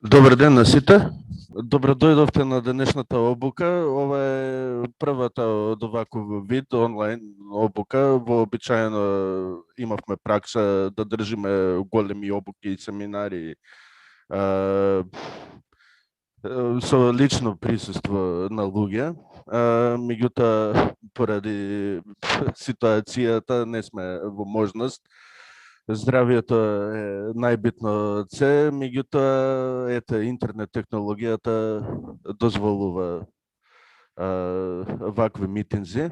Добар ден на сите. Добро дојдовте на денешната обука. Ова е првата од оваков вид онлайн обука. Вообичаено имавме пракса да држиме големи обуки и семинари а, со лично присуство на луѓе. Меѓутоа, поради ситуацијата не сме во можност. Здравието е најбитно од се, меѓутоа интернет технологијата дозволува вакви митинзи.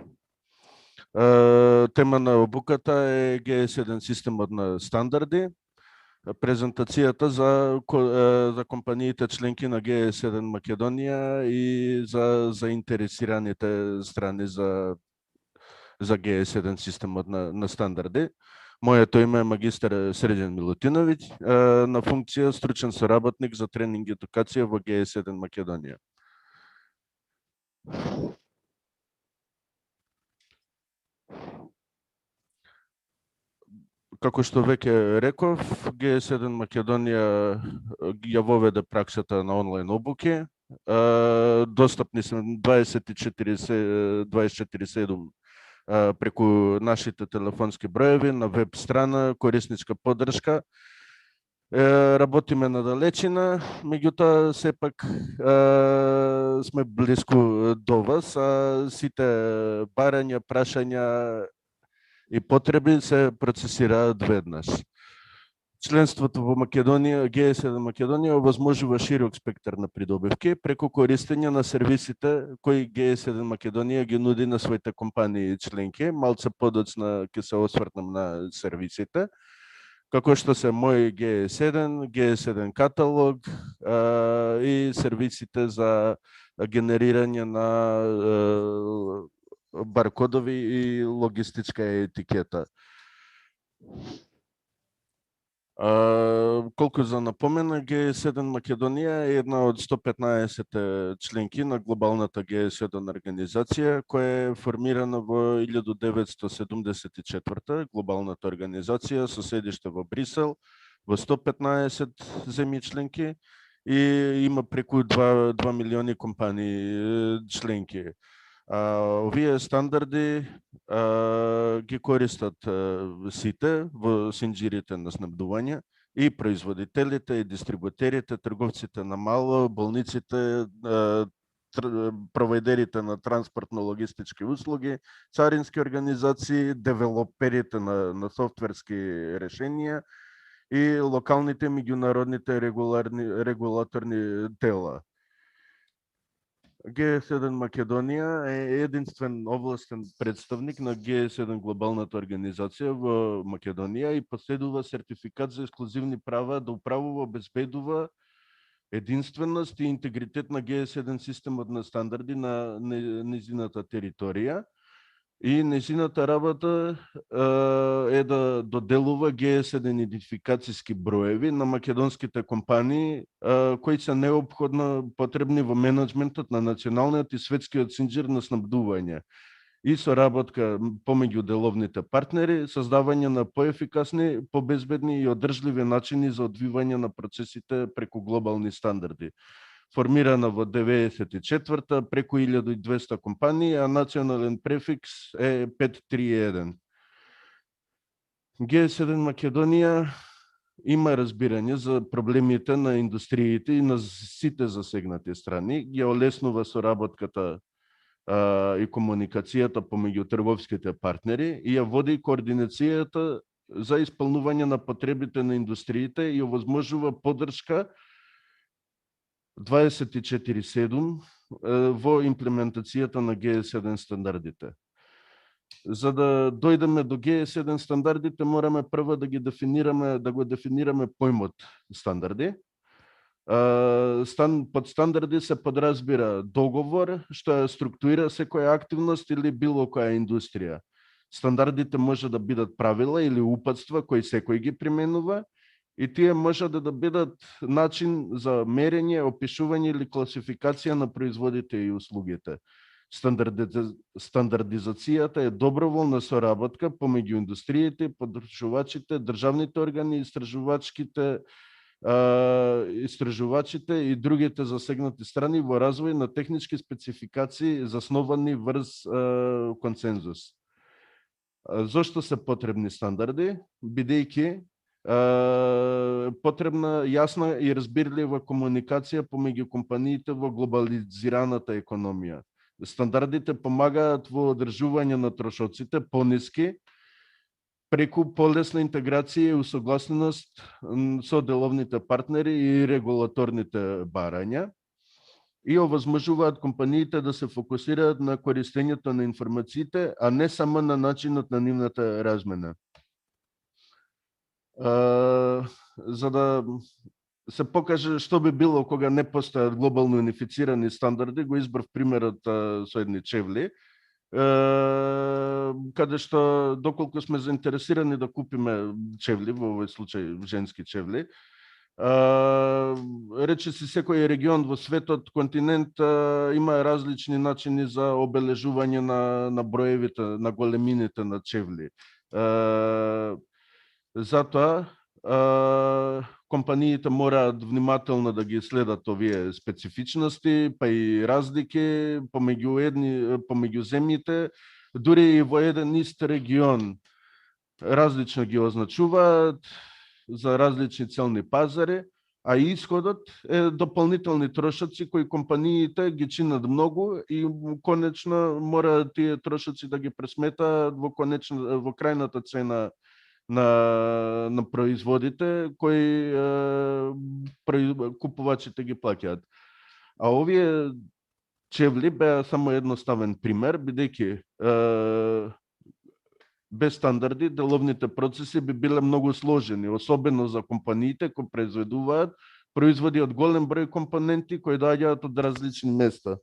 Тема на обуката е G7 системот на стандарди. Презентацијата за компаниите членки на G7 Македонија и за заинтересираните страни за G7 системот на стандарди. Моето име е магистар Среден Милутиновиќ, на функција стручен соработник за тренинг и едукација во G7 Македонија. Како што веќе реков, G7 Македонија ја воведе праксата на онлайн обуки. Достапни се 24/7 преку нашите телефонски броеви, на веб страна, корисничка поддршка. Работиме на далечина, меѓутоа сепак сме близко до вас, сите барања, прашања и потреби се процесираат веднаш. Членството во Македонија, G7 Македонија овозможува широк спектар на придобивки преку користење на сервисите кои G7 Македонија ги нуди на своите компании и членки. Малце подоцна ќе се освртнам на сервисите, како што се Мој G7, G7 каталог и сервисите за генерирање на баркодови и логистичка етикета. Колку за напомена, G7 Македонија е една од 115 членки на глобалната G7 организација, која е формирана во 1974 глобалната организација со седиште во Брисел, во 115 земји членки и има преку 2 милиони компании членки. Овие стандарди ги користат сите во синџирите на снабдување, и производителите, и дистрибутерите, трговците на мало, болниците, провайдерите на транспортно-логистички услуги, царински организации, девелоперите на софтверски решенија и локалните меѓународните регулаторни тела. G7 Македонија е единствен овластен представник на G7 глобалната организација во Македонија и поседува сертификат за ексклузивни права да управува, обезбедува единственост и интегритет на G7 системот на стандарди на незината територија. И незината работа е да доделува G7 идентификацијски броеви на македонските компании кои се неопходно потребни во менеджментот на националниот и светскиот синџир на снабдување и соработка помеѓу деловните партнери, создавање на поефикасни, побезбедни и одржливи начини за одвивање на процесите преку глобални стандарди. Формирана во 1994-та, преку 1200 компании, а национален префикс е 531. G7 Македонија има разбирање за проблемите на индустриите и на сите засегнати страни, ги олеснува соработката и комуникацијата помеѓу трговските партнери и ја води координацијата за исполнување на потребите на индустриите и овозможува поддршка 24/7 во имплементацијата на G7 стандардите. За да дојдеме до G7 стандардите, мораме прво да го дефинираме појмот стандарди. Под стандарди се подразбира договор што ја структурира секоја активност или било која индустрија. Стандардите може да бидат правила или упатства кои секој ги применува, и тие може да бидат начин за мерење, опишување или класификација на производите и услугите. Стандардизацијата е доброволна соработка помеѓу индустриите, подржувачите, државните органи, истражувачките истражувачите и другите засегнати страни во развој на технички спецификации засновани врз консензус. Зошто се потребни стандарди? Бидејќи потребна јасна и разбирлива комуникација помеѓу компаниите во глобализираната економија. Стандардите помагаат во одржување на трошоците пониски, преку полесна интеграција и усогласеност со деловните партнери и регулаторните барања, и овозможуваат компаниите да се фокусираат на користењето на информациите, а не само на начинот на нивната размена. За да се покаже што би било кога не постојат глобално унифицирани стандарди, го избрав примерот со едни чевли, каде што доколку сме заинтересирани да купиме чевли, во овој случај женски чевли, речиси секој регион во светот, континент има различни начини за обележување на броевите, на големините на чевли. Затоа компаниите мораат внимателно да ги следат овие специфичности, па и разлики помеѓу земјите, дури и во еден ист регион различно ги означуваат за различни целни пазари, а исходот е дополнителни трошоци кои компаниите ги чинат многу и конечно мора тие трошоци да ги пресметаат во крајната цена на производите кои купувачите ги плаќаат. А овие чевли беа само едноставен пример, бидејќи без стандарди деловните процеси би биле многу сложени, особено за компаниите кои произведуваат производи од голем број компоненти кои доаѓаат од различни места.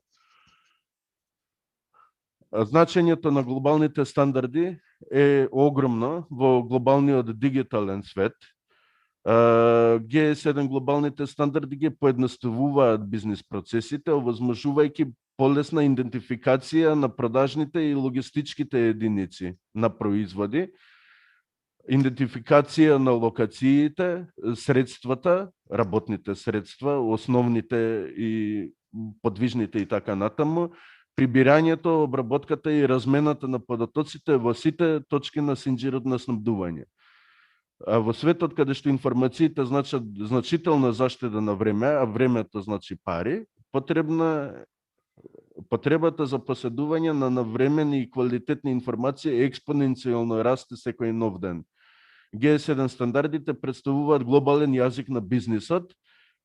Значењето на глобалните стандарди е огромно во глобалниот дигитален свет. Г7 глобалните стандарди ги поедноставуваат бизнис процесите, овозможувајќи полесна идентификација на продажните и логистичките единици на производи, идентификација на локациите, средствата, работните средства, основните и подвижните и така натаму, прибирањето, обработката и размената на податоците во сите точки на синџирот на снабдување. А во светот каде што информациите значат значителна заштеда на време, а времето значи пари, потребата за поседување на навремени и квалитетни информации експоненцијално расте секој нов ден. Г7 стандардите представуваат глобален јазик на бизнисот.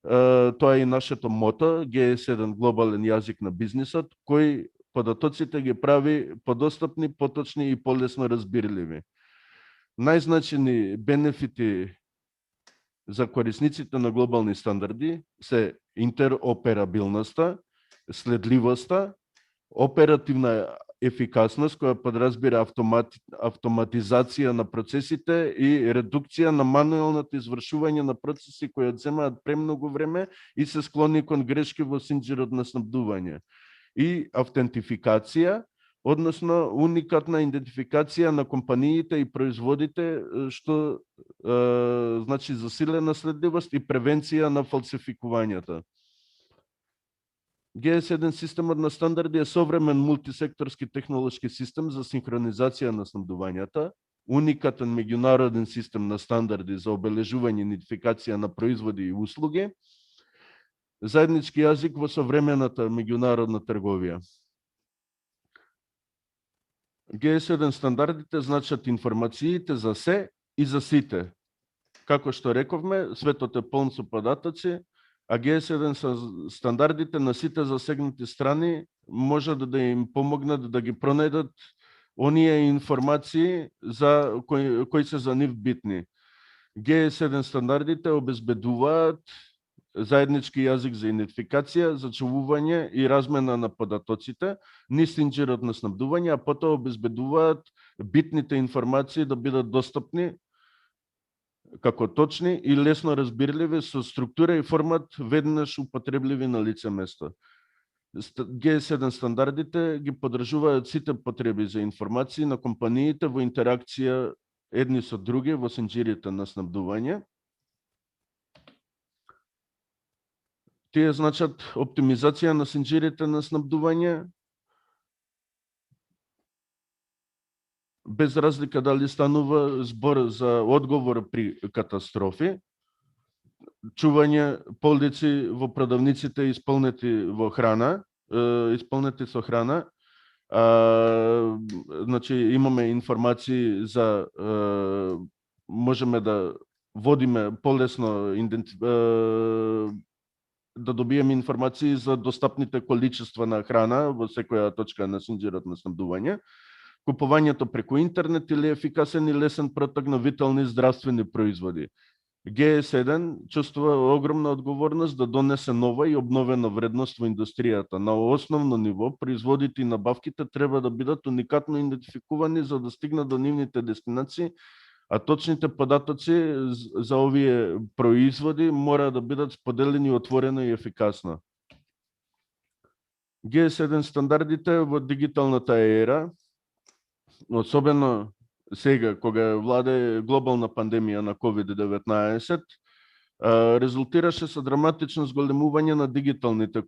Тоа е и нашето мото, Г7 глобален јазик на бизнисот, кој податоците ги прави подостапни, поточни и полесно разбирливи. Најзначени бенефити за корисниците на глобални стандарди се интероперабилноста, следливоста, оперативна ефикасност која подразбира автоматизација на процесите и редукција на мануелното извршување на процеси кои одземаат премногу време и се склони кон грешки во синџирот на снабдување. И автентификација, односно уникатна идентификација на компаниите и производите, што значи засилена следливост и превенција на фалсификувањата. Г7 системот на стандарди е современ мултисекторски технолошки систем за синхронизација на снабдувањата, уникатен меѓународен систем на стандарди за обележување и идентификација на производи и услуги, заеднички јазик во современата меѓународна трговија. Г7 стандардите значат информациите за се и за сите. Како што рековме, светот е полн со податоци, а Г7 стандардите на сите засегнати страни може да им помогнат да ги пронајдат оние информации кои се за нив битни. Г7 стандардите обезбедуваат заеднички јазик за идентификација, зачувување и размена на податоците, низ синџирот на снабдување, а потоа обезбедуваат битните информации да бидат достапни како точни и лесно разбирливи со структура и формат веднаш употребливи на лице место. Г7 стандардите ги подржуваат сите потреби за информации на компаниите во интеракција едни со други во синџирите на снабдување. Тие значат оптимизација на синџирите на снабдување, без разлика дали станува збор за одговор при катастрофи, чување полдици во продавниците исполнети во храна, исполнети со храна. Значи имаме информации за можеме да водиме полесно да добиеме информации за достапните количества на храна во секоја точка на синџирот на снабдување, купувањето преку интернет или ефикасен и лесен проток на витални здравствени производи. ГС1 чувствува огромна одговорност да донесе нова и обновена вредност во индустријата. На основно ниво, производите и набавките треба да бидат уникатно идентификувани за да стигнат до нивните дестинации, а точните податоци за овие производи мора да бидат споделени отворено и ефикасно. Г7 стандардите во дигиталната ера, особено сега кога владе глобална пандемија на COVID-19, резултираше со драматично зголемување на дигиталните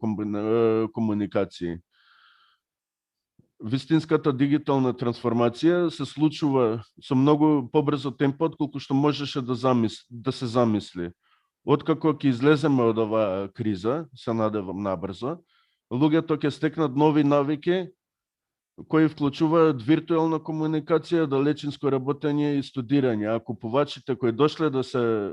комуникации. Вистинската дигитална трансформација се случува со многу побрзо темпо отколку што можеше да се замисли. Откако ќе излеземе од оваа криза, се надевам набрзо, луѓето ќе стекнат нови навики кои вклучуваат виртуелна комуникација, далечинско работење и студирање. А купувачите кои дошле да се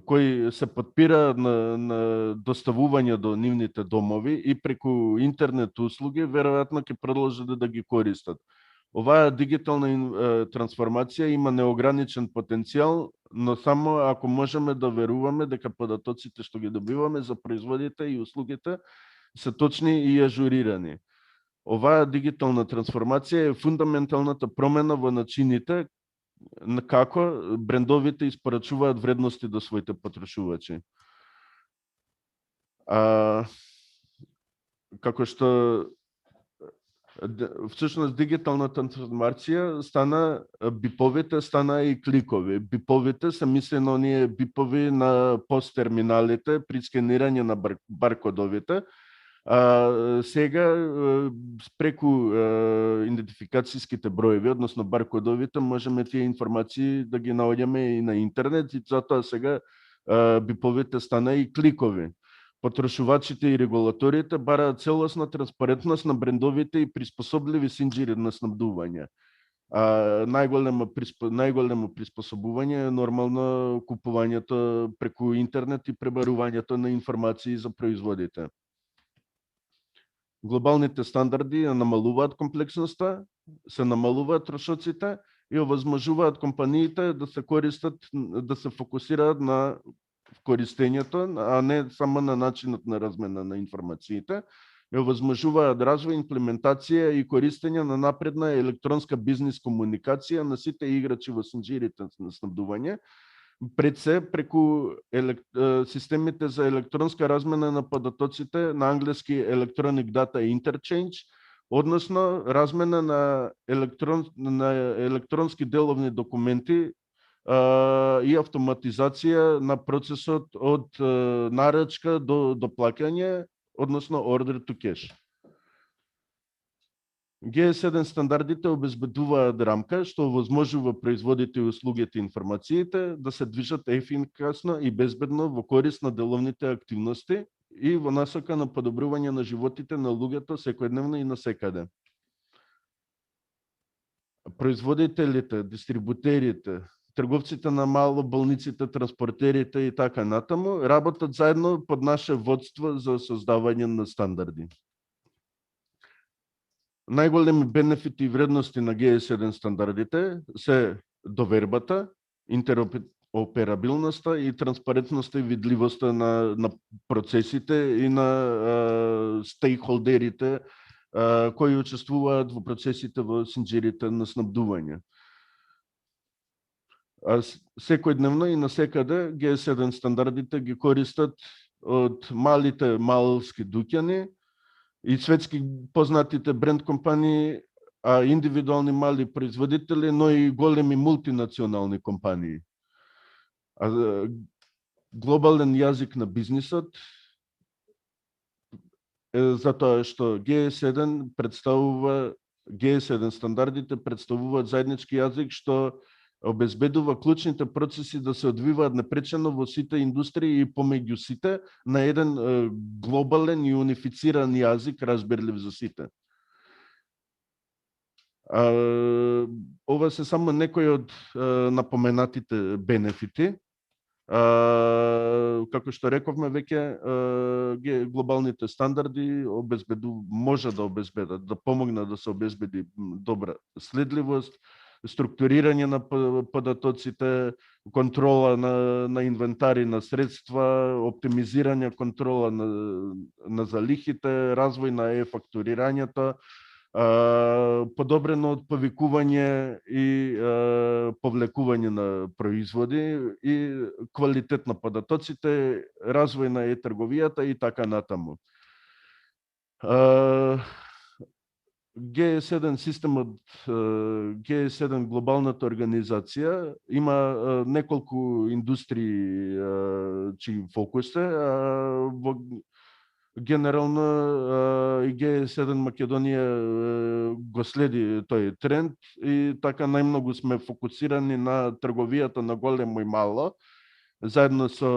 кои се подпираат на доставување до нивните домови и преку интернет услуги, веројатно ќе продолжат да ги користат. Оваа дигитална трансформација има неограничен потенцијал, но само ако можеме да веруваме дека податоците што ги добиваме за производите и услугите се точни и ажурирани. Оваа дигитална трансформација е фундаменталната промена во начините на како брендовите испорачуваат вредности до своите потрошувачи. Како што всушност дигиталната трансформација стана, биповите стана и кликови. Биповите се мисли на оние бипови на посттерминалите при скенирање на баркодовите. Сега, преку идентификацијските броеви, односно баркодовите, можеме тие информации да ги наоѓаме и на интернет, и затоа сега биповите стана и кликови. Потрошувачите и регулаторите бараат целосна транспарентност на брендовите и приспособливи синџири на снабдување. Најголемо приспособување е нормално купувањето преку интернет и пребарувањето на информации за производите. Глобалните стандарди намалуваат комплексноста, се намалуваат трошоците и овозможуваат компаниите да се користат, да се фокусираат на користењето, а не само на начинот на размена на информациите, и овозможуваат развој, имплементација и користење на напредна електронска бизнис комуникација на сите играчи во синџирите на снабдување, пред се преку системите за електронска размена на податоците, на англиски Electronic Data Interchange, односно размена на електронски деловни документи и автоматизација на процесот од нарачка до плаќање, односно order to cash. Г7 стандардите обезбедуваат рамка што овозможува производите и услугите и информациите да се движат ефикасно и безбедно во корист на деловните активности и во насока на подобрување на животите на луѓето секојдневно и насекаде. Производителите, дистрибутерите, трговците на мало, болниците, транспортерите и така натаму работат заедно под наше водство за создавање на стандарди. Најголеми бенефити и вредности на Г7 стандардите се довербата, интероперабилноста и транспарентноста и видливоста на процесите и на стейкхолдерите кои учествуваат во процесите во синџирите на снабдување. Секојдневно и насекаде Г7 стандардите ги користат од малите малски дуќани и светски познатите бренд компании, а индивидуални мали производители, но и големи мултинационални компании. глобален јазик на бизнисот, затоа што G7 стандардите представуваат заеднички јазик што обезбедува клучните процеси да се одвиваат непречено во сите индустрии и помеѓу сите на еден глобален и унифициран јазик, разбирлив за сите. Ова се само некои од напоменатите бенефити. Како што рековме веќе, глобалните стандарди може да обезбедат, да помогнат да се обезбеди добра следливост, структурирање на податоците, контрола на инвентари на средства, оптимизирање контрола на залихите, развој на е-фактурирањето, подобрено отповикување и повлекување на производи и квалитет на податоците, развој на е-трговијата и така натаму. G7 системот, G7 глобалната организација има неколку индустрии чиј фокус е, генерално и G7 Македонија го следи тој тренд и така најмногу сме фокусирани на трговијата на големо и мало, заедно со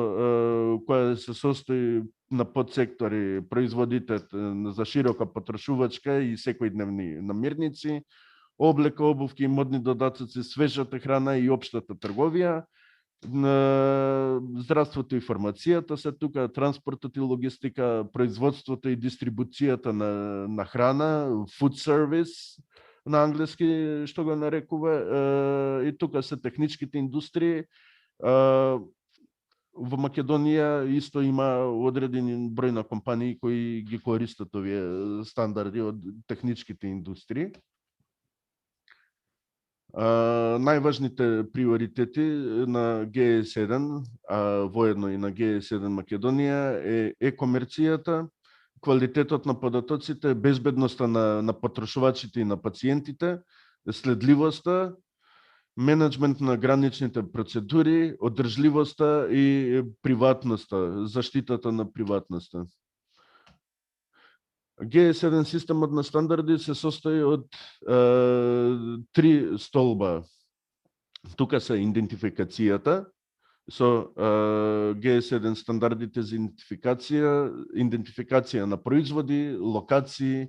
која се состои на подсектори производитет за широка потрошувачка и секојдневни намирници, облека, обувки, модни додатоци, свежата храна и општата трговија, здравството и фармацијата се тука, транспортот и логистика, производството и дистрибуцијата на храна, food service на англиски што го нарекува, и тука се техничките индустрии. Во Македонија исто има одреден број на компании кои ги користат овие стандарди од техничките индустрии. Најважните приоритети на G7, воедно и на G7 Македонија е е-комерцијата, квалитетот на податоците, безбедноста на потрошувачите и на пациентите, следливоста, менеджмент на граничните процедури, одржливоста и приватноста, заштитата на приватноста. G7 системот на стандарди се состои од три столба. Тука се идентификацијата, со G7 стандардите за идентификација на производи, локации,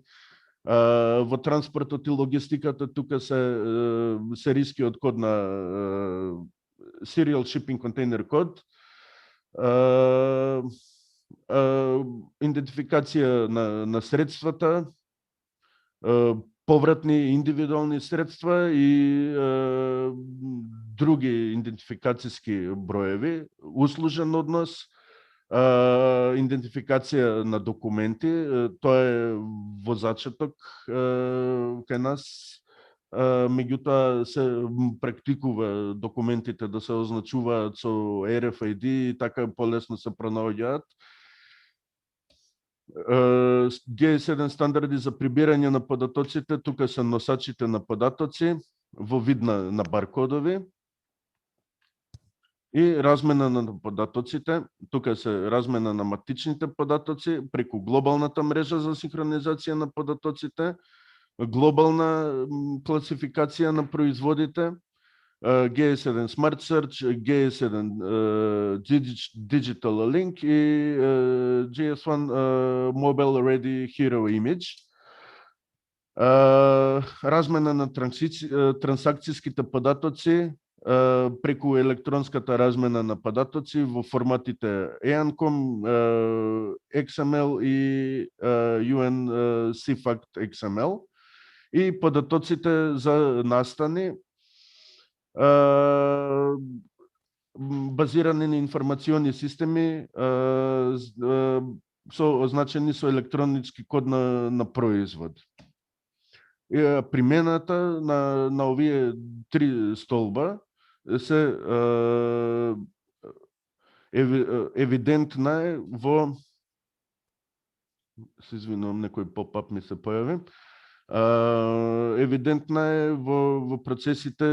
во транспортот и логистиката тука се серискиот код на Serial Shipping Container Code, идентификација на средствата, повратни индивидуални средства и други идентификацијски броеви, услужен однос, идентификација на документи, тоа е возачеток кај нас, меѓутоа се практикува документите да се означуваат со RFID и така полесно се пронаоѓаат. G7 стандарди за прибирање на податоците, тука се носачите на податоци во вид на баркодови и размена на податоците, тука се размена на матичните податоци преку глобалната мрежа за синхронизација на податоците, глобална класификација на производите, G7 Smart Search, G7 Digital Link и GS1 Mobile Ready Hero Image. Размена на трансакцијските податоци преку електронската размена на податоци во форматите EANCOM, XML и UNCFACT XML и податоците за настани базирани на информациони системи означени со електронички код на производ. Примената на овие три столба се евидентна е во... Се извинувам, некој поп-ап ми се појави. Евидентна е во процесите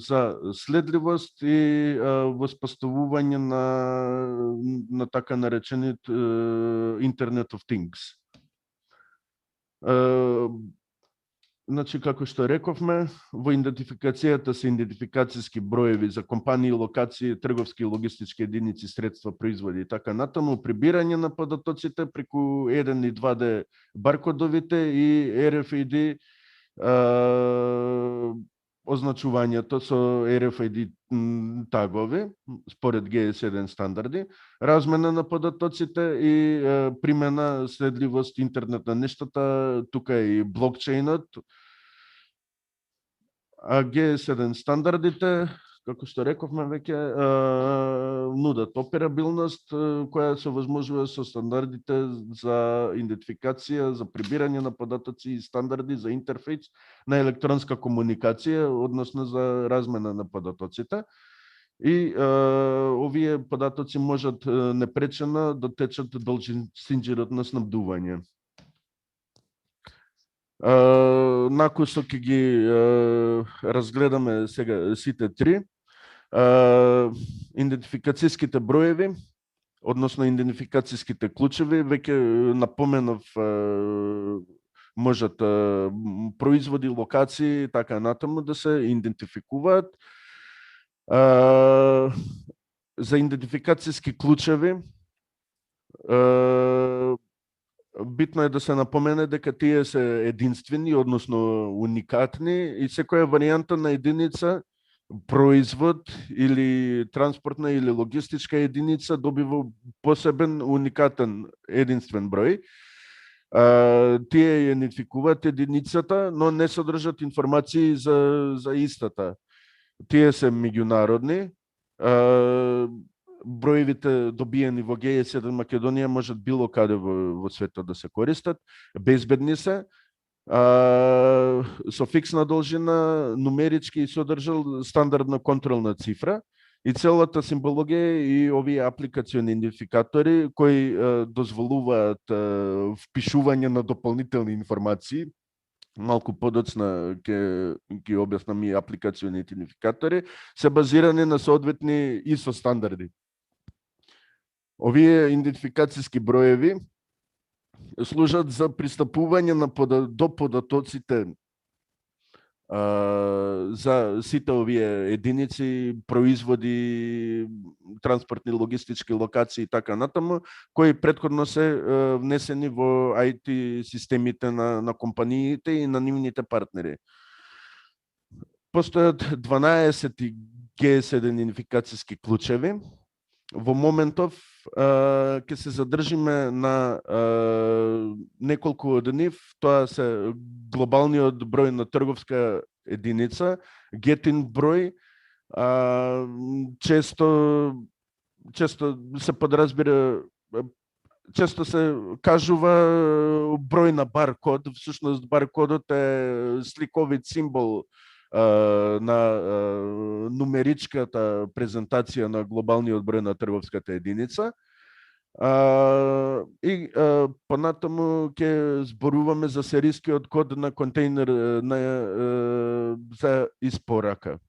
за следливост и воспоставување на така нареченит Internet of Things. Значи, како што рековме, во идентификацијата се идентификацијски броеви за компании, локации, трговски и логистички единици, средства, производи и така натаму, прибирање на податоците преку 1 и 2D баркодовите и RFID означувањето со RFID тагови, според GS1 стандарди, размена на податоците и примена, следливост, интернет на нештата, тука е и блокчейнот. А GS1 стандардите, како што рековме веќе, нудат операбилност, која се возможува со стандардите за идентификација, за прибирање на податоци и стандарди за интерфейс на електронска комуникација, односно за размена на податоците. И овие податоци можат непречено да течат должин синџирот на снабдување. Накусо ќе ги разгледаме сега сите три. Идентификацијските броеви, односно идентификацијските клучеви, веќе напоменав, можат производи, локации, така натаму да се идентификуваат. За идентификацијски клучеви битно е да се напомене дека тие се единствени, односно уникатни, и секоја варијанта на единица, производ или транспортна или логистичка единица добива посебен, уникатен, единствен број. Тие идентификуваат единицата, но не содржат информации за истата. Тие се меѓународни. Броевите добиени во GS1 Македонија можат било каде во светот да се користат, безбедни се, со фиксна должина, нумерички и содржал стандардна контролна цифра, и целата символогија и овие апликациони идентификатори кои дозволуваат впишување на дополнителни информации. Малку подоцна ќе објаснам и апликациони идентификатори, се базирани на соодветни ISO стандарди. Овие идентификацијски броеви служат за пристапување до податоците за сите овие единици, производи, транспортни, логистички локации и така натаму, кои претходно се внесени во IT системите на компаниите и на нивните партнери. Постојат 12 GS1 идентификацијски клучеви. Во моментов ќе се задржиме на неколку од нив. Тоа се глобалниот број на трговска единица, GETIN број, често се подразбира, често се кажува број на баркод. Всушност баркодот е сликовит символ на нумеричката презентација на глобалниот број на трговската единица. И понатаму ќе зборуваме за серискиот код на контейнер за испорака.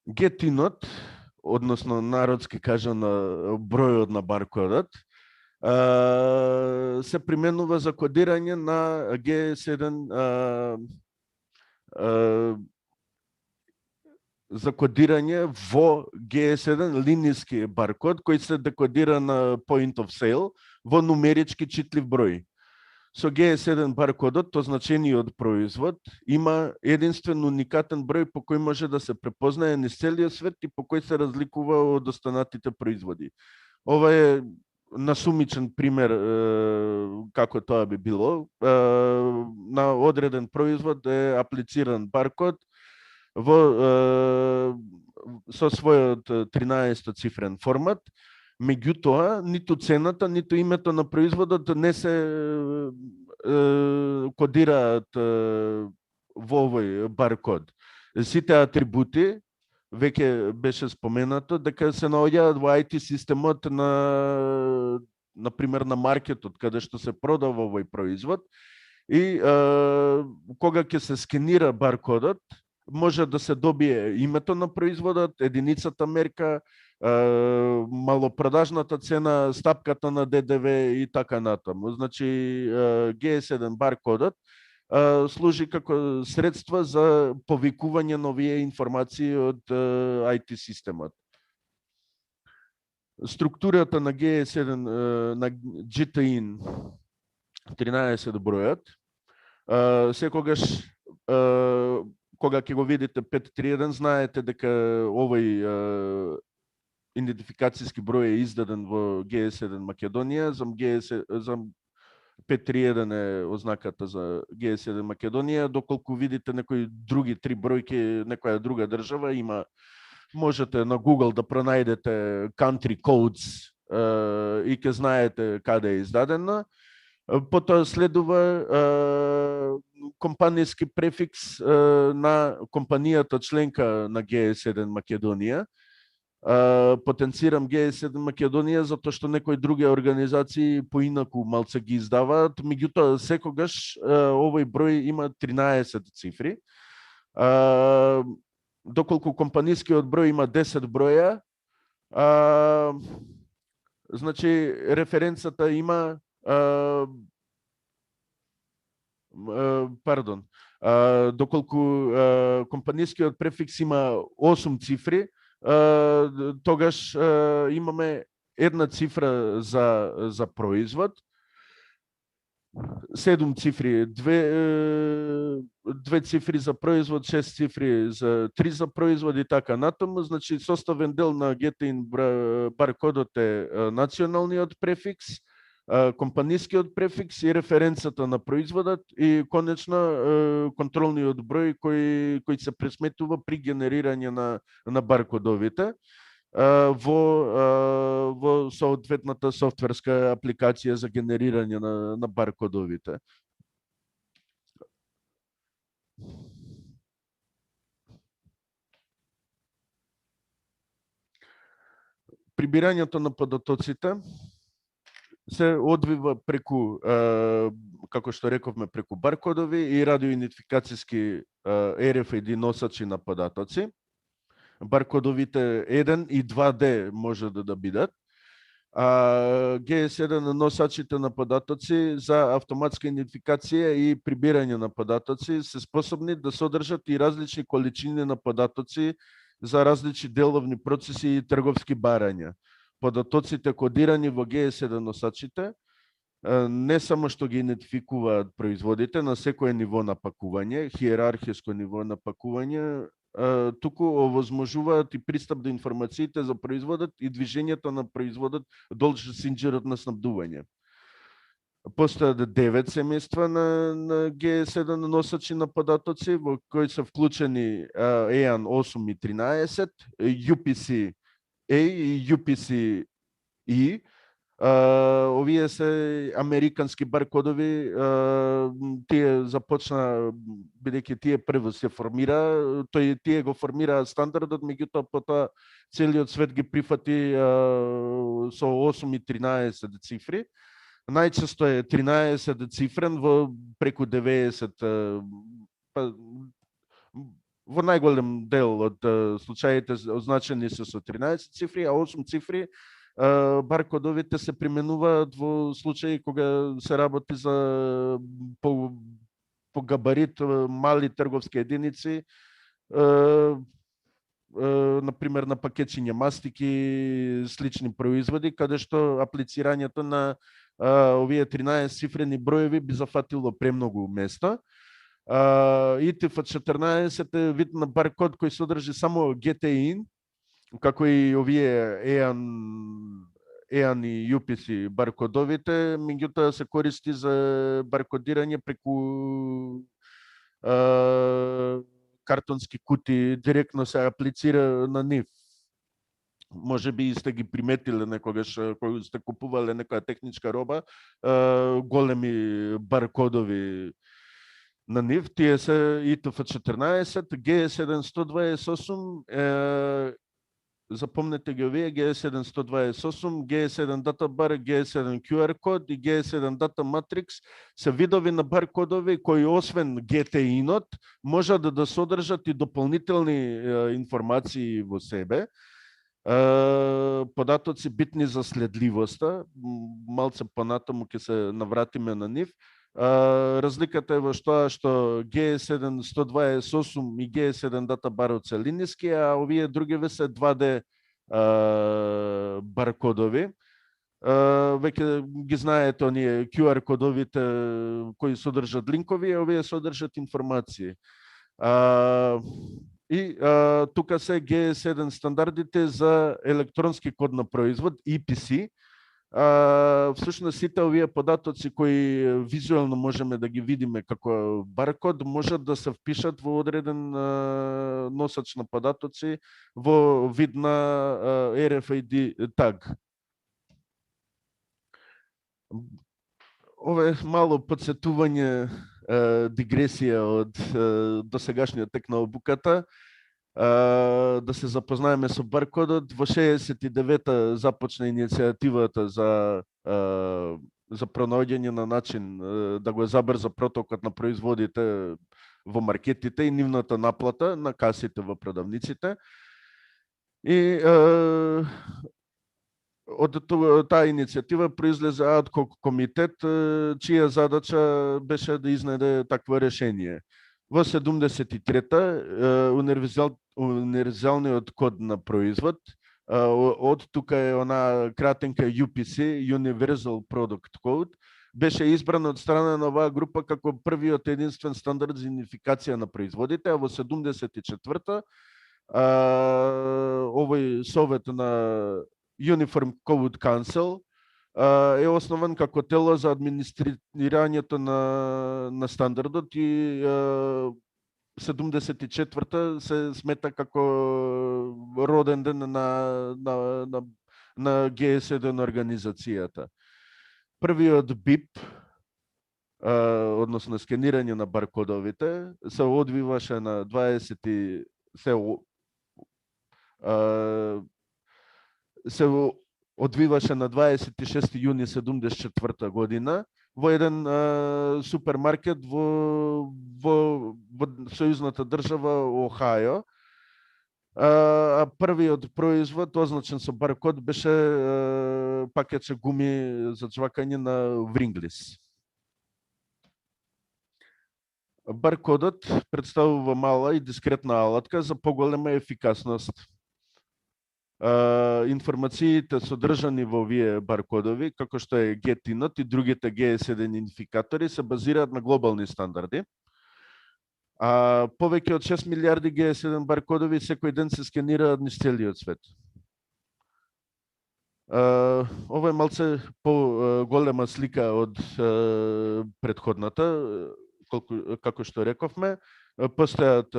GETIN-от, односно народски кажано бројот на баркодот, се применува за кодирање на GS1 за кодирање во GS1 линиски баркод кој се декодира на point of sale во нумерички читлив број. Со GS1 баркодот, означениот производ, има единствен уникатен број по кој може да се препознае низ целиот свет и по кој се разликува од останатите производи. Ова е насумичен пример како тоа би било. На одреден производ е аплициран баркод со својот 13-цифрен формат, меѓутоа ниту цената, ниту името на производот не се кодираат во овој баркод. Сите атрибути, веќе беше споменато, дека се наоѓаат во IT системот на например, на маркетот, каде што се продава овој производ, и кога ќе се скенира баркодот, може да се добие името на производот, единицата мерка, малопродажната цена, стапката на ДДВ и така натаму. Значи, G7 баркодот служи како средство за повикување на овие информации од IT системот. Структурата на G7, на GTIN 13 бројот, секогаш кога ќе го видите 531, знаете дека овој идентификацијски број е издаден во G7 Македонија, за 531 е ознаката за G7 Македонија, доколку видите некои други три бројки, некоја друга држава има, можете на Google да пронајдете country codes и ќе знаете каде е издадена. Потоа следува компанијски префикс на компанијата членка на G7 Македонија. Потенцирам G7 Македонија затоа што некои други организации поинаку малце ги издаваат, меѓутоа секогаш овој број има 13 цифри. Доколку компанијскиот број има 10 броја, значи референцата има доколку компанијскиот префикс има 8 цифри, тогаш имаме една цифра за производ, 7 цифри, 2 цифри за производ, 6 цифри за 3 за производ и така натаму. Значи составен дел на GTIN баркодот е националниот префикс, компанијскиот префикс и референцата на производот и конечно контролниот број кој се пресметува при генерирање на баркодовите во соодветната софтверска апликација за генерирање на баркодовите. Прибирањето на податоците се одвива преку, како што рековме, преку баркодови и радиоидентификацијски RFID носачи на податоци. Баркодовите 1 и 2D може да бидат. G7 носачите на податоци за автоматска идентификација и прибирање на податоци се способни да содржат и различни количини на податоци за различни деловни процеси и трговски барања. Податоците кодирани во G7 носачите не само што ги идентификуваат производите на секое ниво на пакување, хиерархиско ниво на пакување, туку овозможуваат и пристап до информациите за производот и движењето на производот долж синџерот на снабдување. Постојат 9 семејства на G7 носачи на податоци, во кои се вклучени EAN 8 и 13, UPC-A и UPC-E. Овие се американски баркодови, тие започна, бидејќи тие прво се формира, тие го формираа стандардот, меѓутоа потоа целиот свет ги прифати со 8 и 13 цифри. Најчесто е 13 цифрен во преку 90, во најголем дел од случаите означени се со 13 цифри, а 8 цифри баркодовите се применуваат во случаи кога се работи за по габарит мали трговски единици, например на пакетчиња мастики, слични производи, каде што аплицирањето на овие 13 цифрени броеви би зафатило премногу место. ITF14 е вид на баркод кој содржи само GTIN, како и овие EAN и UPC баркодовите, меѓутоа се користи за баркодирање преку картонски кутии, директно се аплицира на нив. Може би сте ги приметиле некогаш кога сте купувале некоја техничка роба, големи баркодови на нив, тие се ITF14, G7 128 запомнете ги овие G7128, G7 Data Bar, G7 QR код и G7 Data Matrix се видови на баркодови кои освен GTI-нот можат да содржат и дополнителни информации во себе. Податоци битни за следливоста, малце понатаму ќе се навратиме на нив. Разликата е во што G7-128 и G7 Data Bar се линиски, а овие другиве се 2D баркодови. Веќе ги знаете оние QR кодовите кои содржат линкови, а овие содржат информации. И тука се G7 стандардите за електронски код на производ, EPC. Всушност сите овие податоци кои визуелно можеме да ги видиме како баркод, можат да се впишат во одреден носач на податоци во вид на RFID таг. Ова е мало подсетување, дигресија од досегашниот тек на обуката. Да се запознаеме со баркодот. Во 69-та започна иницијативата за пронаоѓање на начин да го забрза протокот на производите во маркетите и нивната наплата на касите во продавниците. И од таа иницијатива произлезе ад-хок комитет, чија задача беше да изнајде такво решение. Во 73-та универзалниот код на производ, од тука е она кратенка UPC, Universal Product Code, беше избран од страна на оваа група како првиот единствен стандард за идентификација на производите, а во 74-та овој совет на Uniform Code Council е основан како тело за администрирањето на стандардот и 74-та се смета како роден ден на G7 организацијата. Првиот БИП, односно скенирање на баркодовите, се одвиваше на 26 јуни 74 година во еден супермаркет во сојузната држава Охајо. А првиот производ означен со баркод беше пакетче гуми за чвакање на Вринглис. Баркодот представува мала и дискретна алатка за поголема ефикасност. Информациите содржани во овие баркодови, како што е GTI-нот и другите G7 идентификатори, се базираат на глобални стандарди. Повеќе од 6 милиарди G7 баркодови секој ден се скенираат низ целиот свет. Ова е малце по-голема слика од предходната, како што рековме. Постојат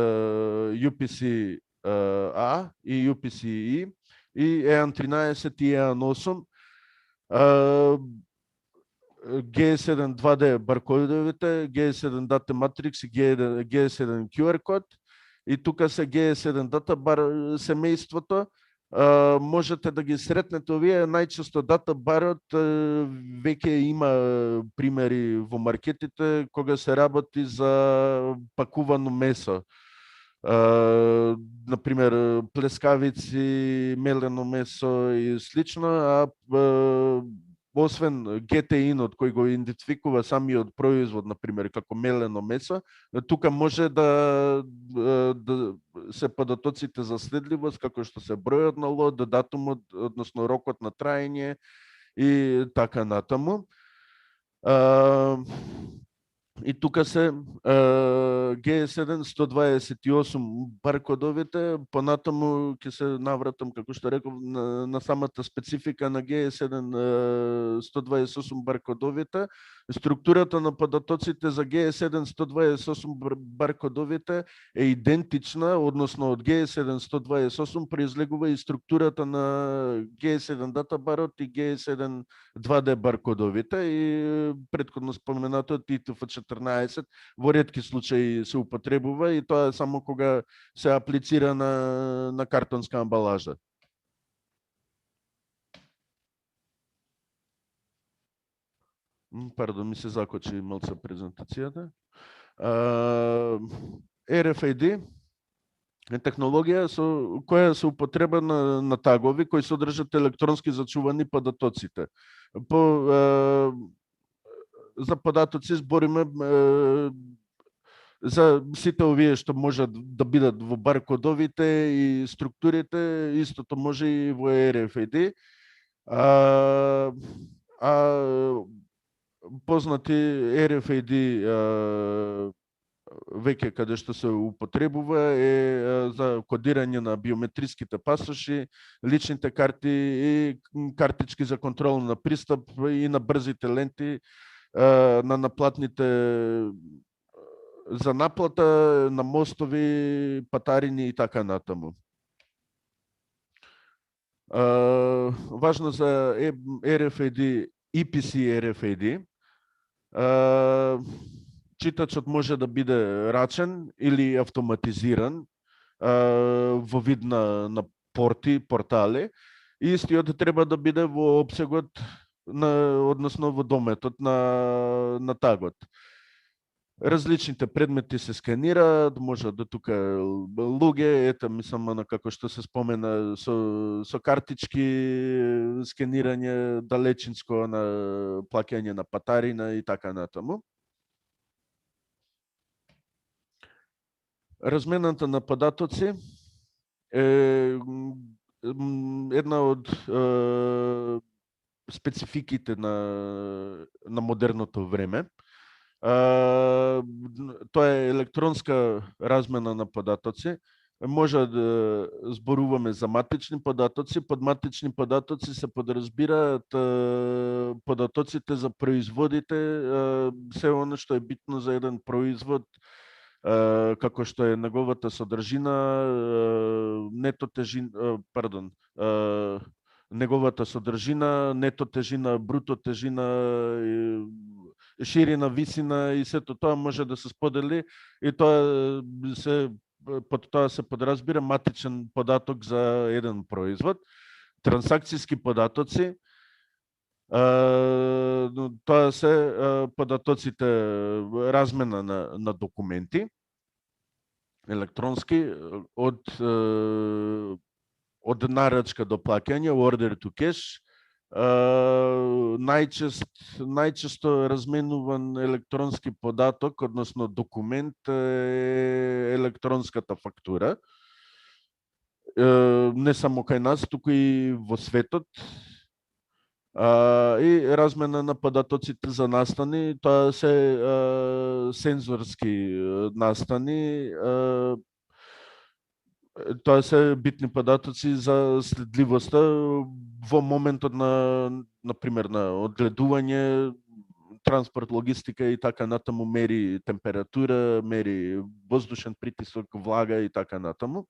UPC-A и UPC-E и EAN13 и EAN8. G7 2D баркодовите, G7 Data Matrix и G7 QR код. И тука се G7 Data Bar семејството. Можете да ги сретнете овие. Најчесто Data Barот веќе има примери во маркетите кога се работи за пакувано месо. Например, плескавици, мелено месо и слично, а освен GTI-нот кој го идентификува самиот производ, например, како мелено месо, тука може да се податоците за следливост, како што се бројот на лот, датумот, односно рокот на траење и така натаму. И тука се G7 128 баркодовите, понатаму ќе се навратам, како што реков, на самата специфика на G7 128 баркодовите. Структурата на податоците за G7 128 баркодовите е идентична, односно од G7 128 произлегува и структурата на G7 Data Barot и G7 2D баркодовите и предходно споменатото ITF14 во ретки случаи се употребува и тоа е само кога се аплицира на картонска амбалажа. Пардон, ми се закочи малце презентацијата. RFID е технологија која се употреба на тагови кои содржат електронски зачувани податоците. За податоци збориме за сите овие што можат да бидат во баркодовите и структурите, истото може и во RFID. Познати RFID веќе каде што се употребува е за кодирање на биометриските пасоши, личните карти и картички за контрол на пристап и на брзите ленти на наплатните за наплата на мостови, патарини и така натаму. Важно за RFID, EPC RFID, читачот може да биде рачен или автоматизиран во вид на портали, и истиот треба да биде во опсегот односно во дометот на тагот. Различните предмети се сканираат, може да тука луѓе, ета мислам на како што се спомена со картички сканирање далечинско на плаќање на патарина и така натаму. Размената на податоци е една од спецификите на модерното време. Тоа е електронска размена на податоци. Може да зборуваме за матични податоци. Под матични податоци се подразбираат податоците за производите, се оно што е битно за еден производ, како што е неговата содржина, нето тежина, неговата содржина, нето тежина, бруто тежина, ширина, висина и сето тоа може да се сподели, и тоа под тоа се подразбира матичен податок за еден производ. Трансакцијски податоци, тоа се податоците размена на документи електронски од нарачка до плаќање, order to cash. Најчесто разменуван електронски податок, односно документ, е електронската фактура. Не само кај нас, туку и во светот. И размена на податоците за настани, тоа се сензорски настани, тоа се битни податоци за следливоста во моментот например, на одгледување, транспорт, логистика и така натаму, мери температура, мери воздушен притисок, влага и така натаму.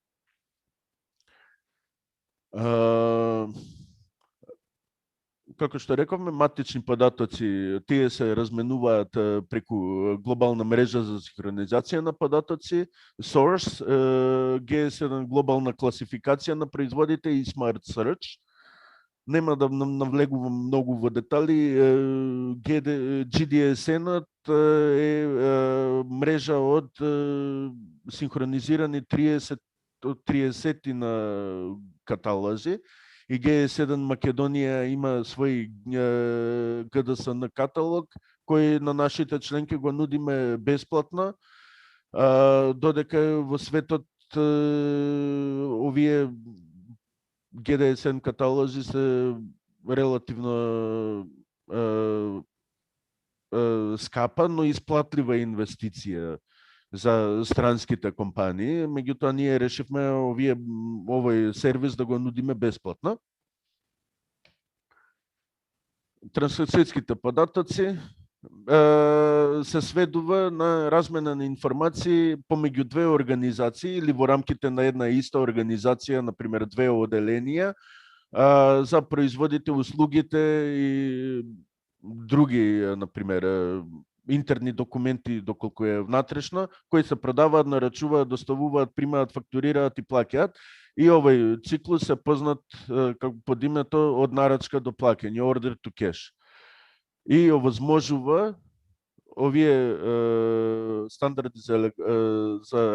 Како што рековме, матични податоци, тие се разменуваат преку глобална мрежа за синхронизација на податоци, Source, GS1 глобална класификација на производите и Smart Search. Нема да навлегувам многу во детали. GDSN-от е мрежа од синхронизирани 30 на каталози, и GS1 Македонија има свој GDSN каталог, кој на нашите членки го нудиме бесплатно, додека во светот овие GDSN каталози се релативно скапа, но исплатлива инвестиција за странските компании. Меѓутоа, ние решивме овој сервис да го нудиме бесплатно. Трансакцијските податоци се сведува на размена на информации помеѓу две организации или во рамките на една иста организација, например две оделенија, за производите, услугите и други, например, интерни документи, доколку е внатрешно, кои се продаваат, нарачуваат, доставуваат, примаат, фактурираат и плаќаат. И овој циклус е познат како под името од нарачка до плаќање, order to cash. и овозможува овие стандарди за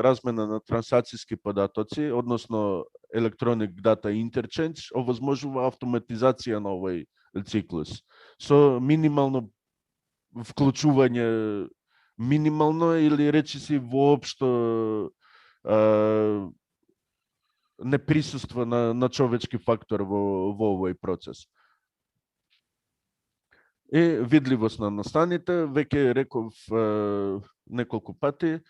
размена на трансакцијски податоци, односно Electronic Data Interchange, овозможува автоматизација на овој циклус со минимално вклучување, минимално или речиси воопшто не присуства на човечки фактор во овој процес. И видливост на настаните, веќе реков неколку пати.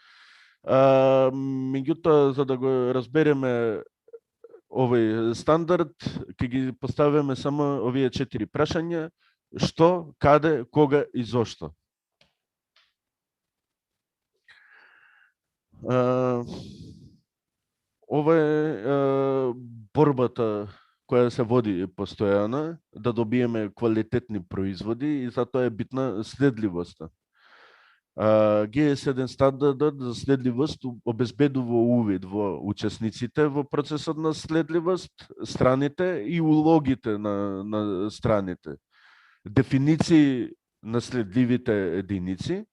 Меѓутоа, за да го разбереме овој стандард, ќе ги поставиме само овие 4 прашања: што, каде, кога и зошто. Ова е борбата која се води постојано, да добиеме квалитетни производи, и затоа е битна следливоста. Г7 стандардот за следливост обезбедува увид во учесниците во процесот на следливост, страните и улогите на страните, дефиниции на следливите единици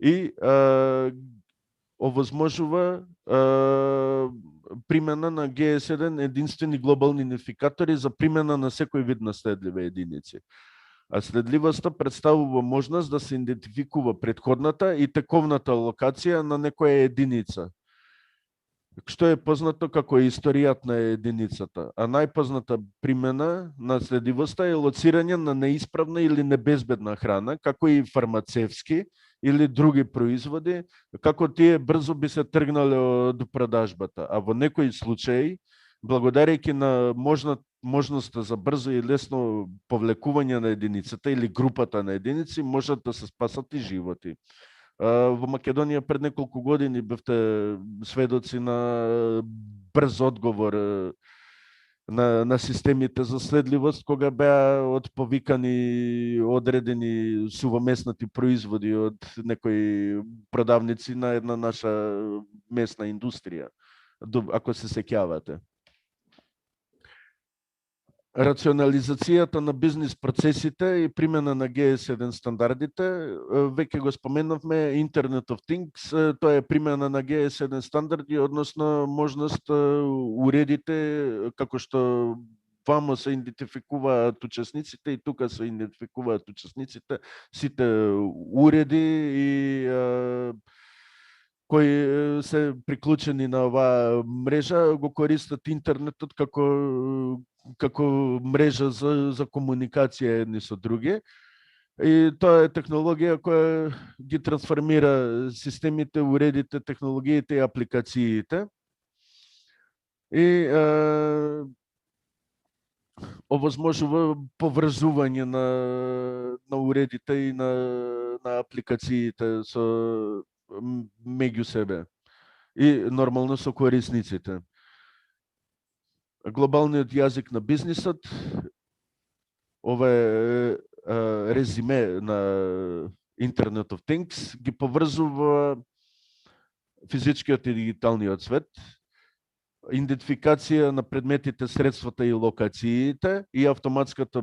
и овозможува примена на Г7 единствени глобални идентификатори за примена на секој вид на следливи единици. А следливоста представува можност да се идентификува претходната и тековната локација на некоја единица, што е познато како историјат на единицата. А најпозната примена на следливоста е лоцирање на неисправна или небезбедна храна, како и фармацевски или други производи, како тие брзо би се тргнале од продажбата. А во некои случаи, благодарејќи на можноста за брзо и лесно повлекување на единицата или групата на единици, можат да се спасат и животи. Во Македонија пред неколку години бевте сведоци на брз одговор на системите за следливост, кога беа отповикани одредени сувомеснати производи од некои продавници на една наша местна индустрија, ако се сеќавате. Рационализацијата на бизнис процесите и примена на Г7 стандардите, веќе го споменавме. Internet of Things, тоа е примена на Г7 стандарди, односно можност уредите, како што вамо се идентификуваат учесниците и тука се идентификуваат учесниците, сите уреди и кои се приклучени на оваа мрежа, го користат интернетот како мрежа за комуникација едни со други. И тоа е технологија која ги трансформира системите, уредите, технологиите и апликациите. И овозможува поврзување на уредите и на апликациите меѓу себе и нормално со корисниците. Глобалниот јазик на бизнисот, ова е резиме на Internet of Things, ги поврзува физичкиот и дигиталниот свет, идентификација на предметите, средствата и локациите и автоматското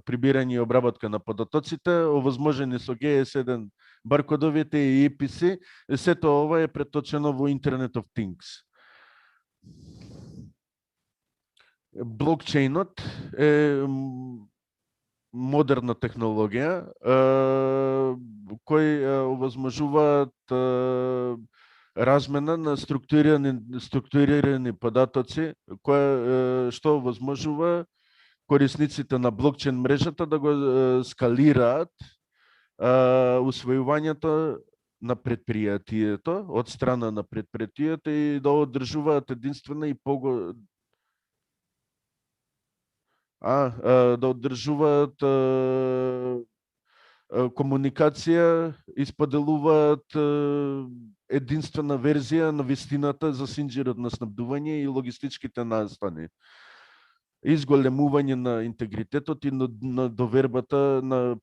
прибирање и обработка на податоците, овозможени со Г7 баркодовите и EPC, сето ова е преточено во Internet of Things. Блокчейнот е модерна технологија кој овозможуваат размена на структурирани податоци, што овозможува корисниците на блокчейн мрежата да го скалираат усвојувањето на предпријатието од страна на предпријатието и да одржуваат единствена и да одржуваат комуникација и споделуваат единствена верзија на вистината за синџирот на снабдување и логистичките настани. Изголемување на интегритетот и на довербата на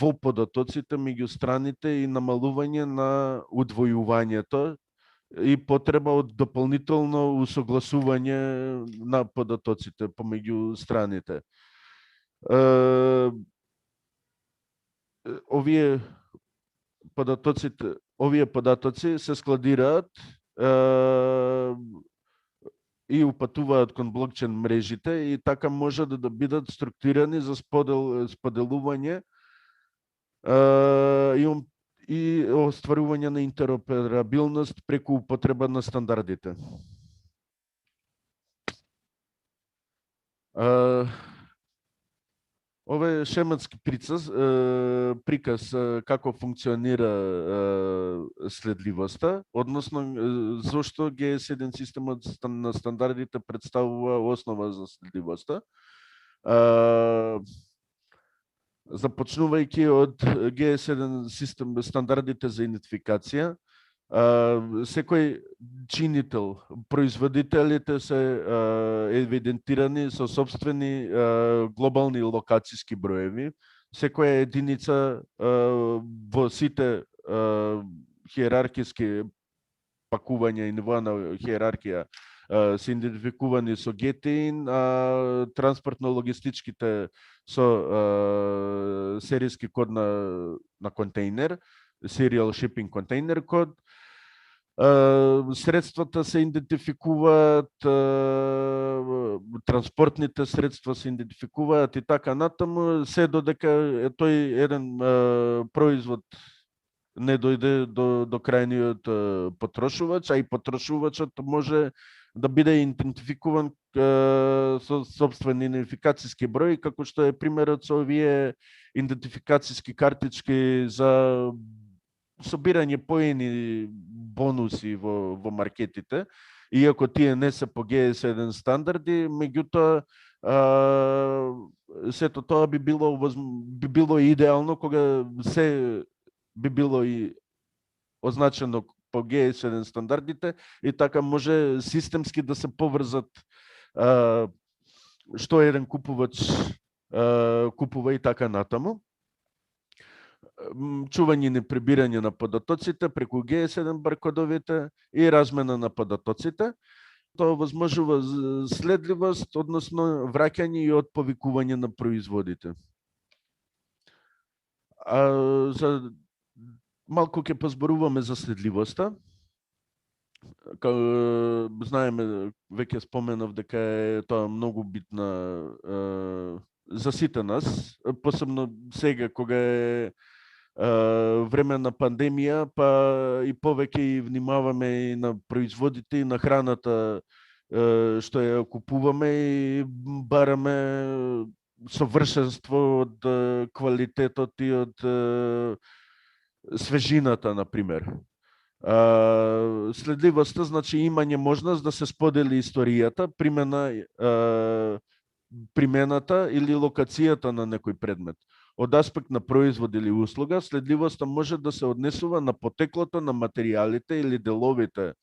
во податоците меѓу страните и намалување на удвојувањето и потреба од дополнително усогласување на податоците помеѓу страните. овие податоци се складираат и упатуваат кон блокчейн мрежите и така може да бидат структурирани за споделување и остварување на интероперабилност преку употреба на стандардите. Ова е шематски приказ како функционира следливоста, односно зошто G7 системот на стандардите представува основа за следливоста. Започнувајќи од G7 систем стандардите за идентификација, секој чинител, производителите се евидентирани со собствени глобални локацијски броеви. Секоја единица во сите хиерархиски пакувања и нивоа на хиерархија се идентификувани со GTIN, транспортно-логистичките со серијски код на контейнер, serial shipping container код. Средствата се идентификуваат, транспортните средства се идентификуваат и така натаму, се додека тој еден производ не дојде до крајниот потрошувач, а и потрошувачот може да биде идентификуван со собствен идентификацијски број, како што е примерот со овие идентификацијски картички за собирање поени бонуси во маркетите, иако тие не се по G7 стандарди, меѓутоа сето тоа би било идеално кога се би било и означено по G7 стандардите и така може системски да се поврзат што еден купувач купува и така натаму. Чување и прибирање на податоците преку G7 баркодовите и размена на податоците. Тоа возможува следливост, односно враќање и отповикување на производите. За малку ќе позборуваме за следливоста. Знаеме, веќе споменав дека е тоа многу битна за сите нас, посебно сега кога е време на пандемија, па и повеќе и внимаваме и на производите и на храната што ја купуваме и бараме совршенство од квалитетот и од свежината, например. Следливоста значи имање можност да се сподели историјата, примената или локацијата на некој предмет. Од аспект на производ или услуга, следливоста може да се однесува на потеклото на материјалите или деловите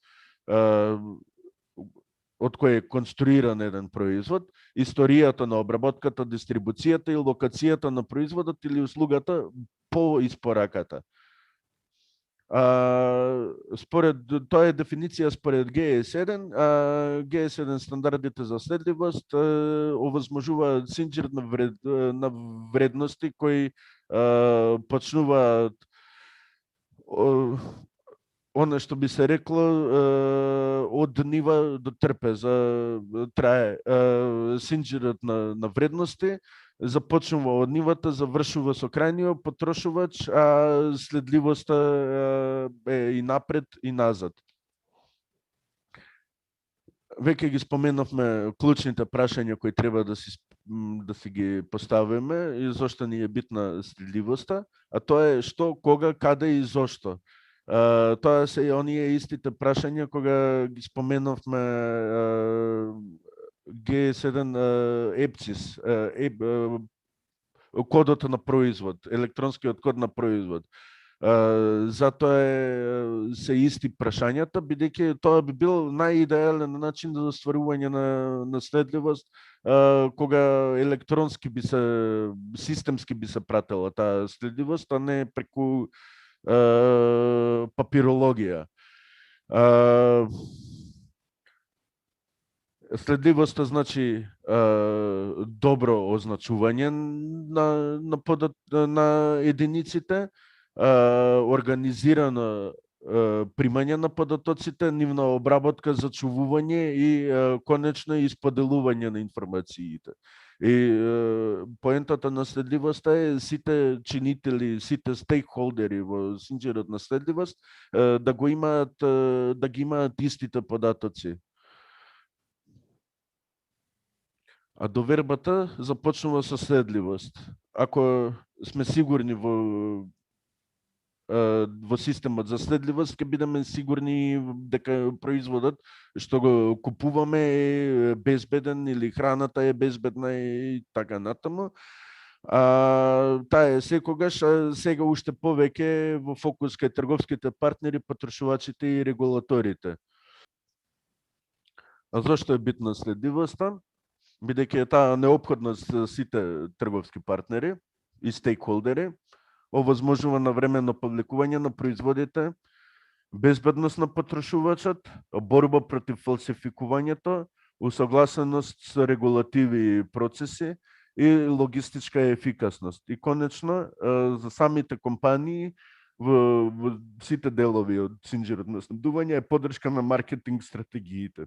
од кој е конструиран еден производ, историјата на обработката, дистрибуцијата и локацијата на производот или услугата по испораката. Тоа е дефиниција според G7. G7 стандардите за следливост овозможуваат синџир на вредности кои почнуваат оно што би се рекло од нива до трпеза, трае синџирот на вредности, започнува од нивата, завршува со крајниот потрошувач, а следливоста е и напред и назад. Веќе ги споменавме клучните прашања кои треба да си ги поставиме и зошто ни е битна следливоста, а тоа е што, кога, каде и зошто. Тоа се оние истите прашања кога ги споменавме G7 EPSIS, кодот на производ, електронскиот код на производ. Затоа се исти прашањата, бидејќи тоа би бил најидеален начин за стварување на следливост, кога електронски системски би се пратела таа следливост, а не преку папирологија. Следливоста значи добро означување на единиците, организирано примање на податоците, нивна обработка, зачувување и конечно исподелување на информациите. И поентата на следливоста е сите чинители, сите стейкхолдери во синџерот на следливост да ги имаат истите податоци. А довербата започнува со следливост. Ако сме сигурни во системот за следливост, ќе бидеме сигурни дека производот што го купуваме е безбеден или храната е безбедна и така натаму. Таа е секогаш, сега уште повеќе во фокус кај трговските партнери, потрошувачите и регулаторите. А зошто е битна следливоста? Бидејќи е таа неопходна за сите трговски партнери и стейкхолдери, овозможува навременно публикување на производите, безбедност на потрошувачот, борба против фалсификувањето, усогласеност со регулативи и процеси и логистичка ефикасност. И конечно, за самите компании во сите делови од синџерот на снабдување е поддршка на маркетинг стратегиите.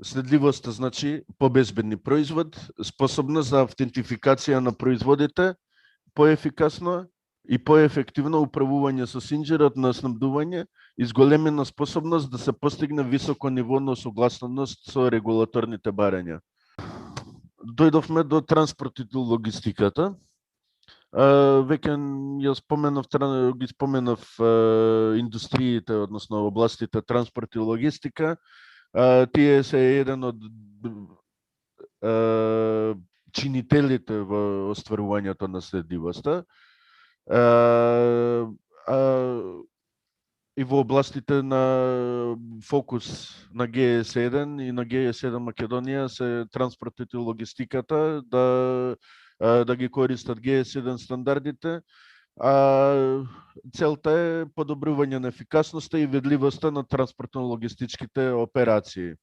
Следливоста значи побезбедни производ, способна за автентификација на производите, поефикасно и поефективно управување со синџерот на снабдување и зголемена способност да се постигне високо ниво на согласност со регулаторните барања. Дојдовме до транспортот и логистиката. Веќе ги споменав индустриите, односно областите транспорт и логистика. Тие се еден од чинителите во остварувањето на следливоста. И во областите на фокус на ГС1 и на ГС1 Македонија се транспортот и логистиката да ги користат ГС1 стандардите. Целта е подобрување на ефикасноста и видливоста на транспортно-логистичките операции.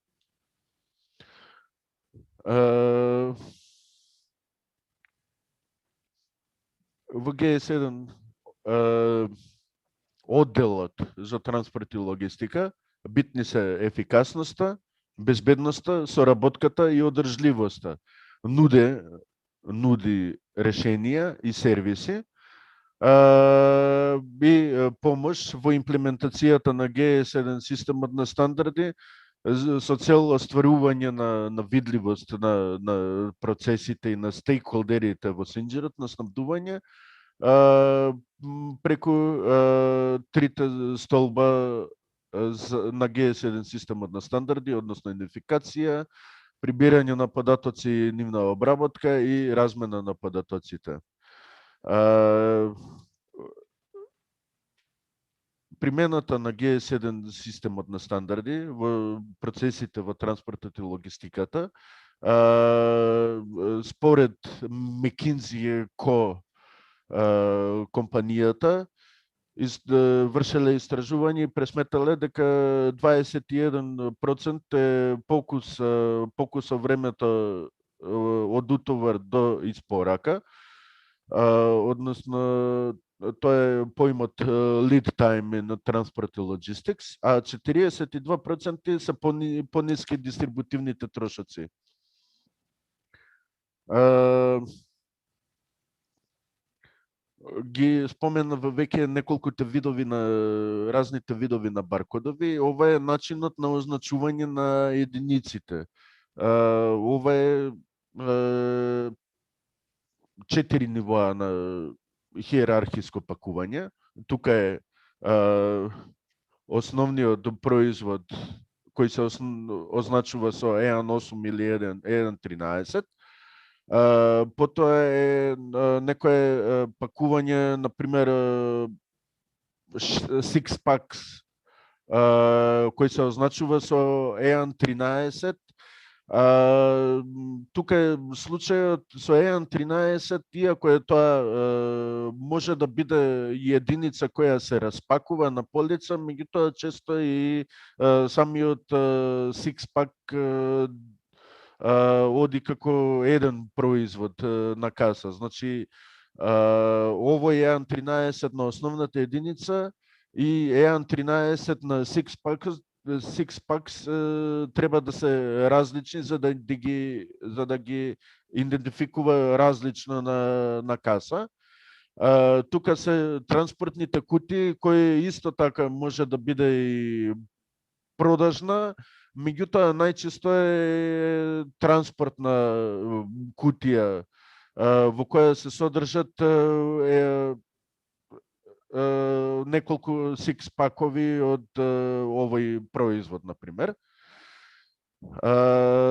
Во ГС1 одделот за транспорт и логистика битни се ефикасноста, безбедноста, соработката и одржливоста. Нуди решенија и сервиси и помош во имплементацијата на ГС1 системот на стандарди со цел остварување на видливост на процесите и на стейкхолдерите во синџерот на снабдување преку трите столба на ГС1 системот на стандарди, односно идентификација, прибирање на податоци, нивна обработка и размена на податоците. Примената на Г7 системот на стандарди во процесите во транспортот и логистиката, според McKinsey & Co компанијата, вршеле истражување и пресметале дека 21% е покус со времето од утовар до испорака, односно тоа е поимот lead time на транспорт и logistics, а 42% се пониски дистрибутивните трошоци. Ги споменав веќе неколкуте видови на разните видови на баркодови. Ова е начинот на означување на единиците. Ова е 4 нивоа на хиерархиско пакување. Тука е основниот производ кој се означува со EAN8 или EAN13. Потоа е некое пакување, например, six packs, кој се означува со EAN13. Тука е случајот со EAN13, иако е тоа може да биде единица која се распакува на полица, меѓутоа често и самиот six pack оди како еден производ на каса. Значи, ово е EAN13 на основната единица и EAN13 на Six-Packs треба да се различни за да ги идентификува различно на каса. Тука се транспортните кутии, кои исто така може да биде и продажна, меѓутоа најчесто е транспортна кутија во која се содржат неколку сикс-пакови од овој производ, например.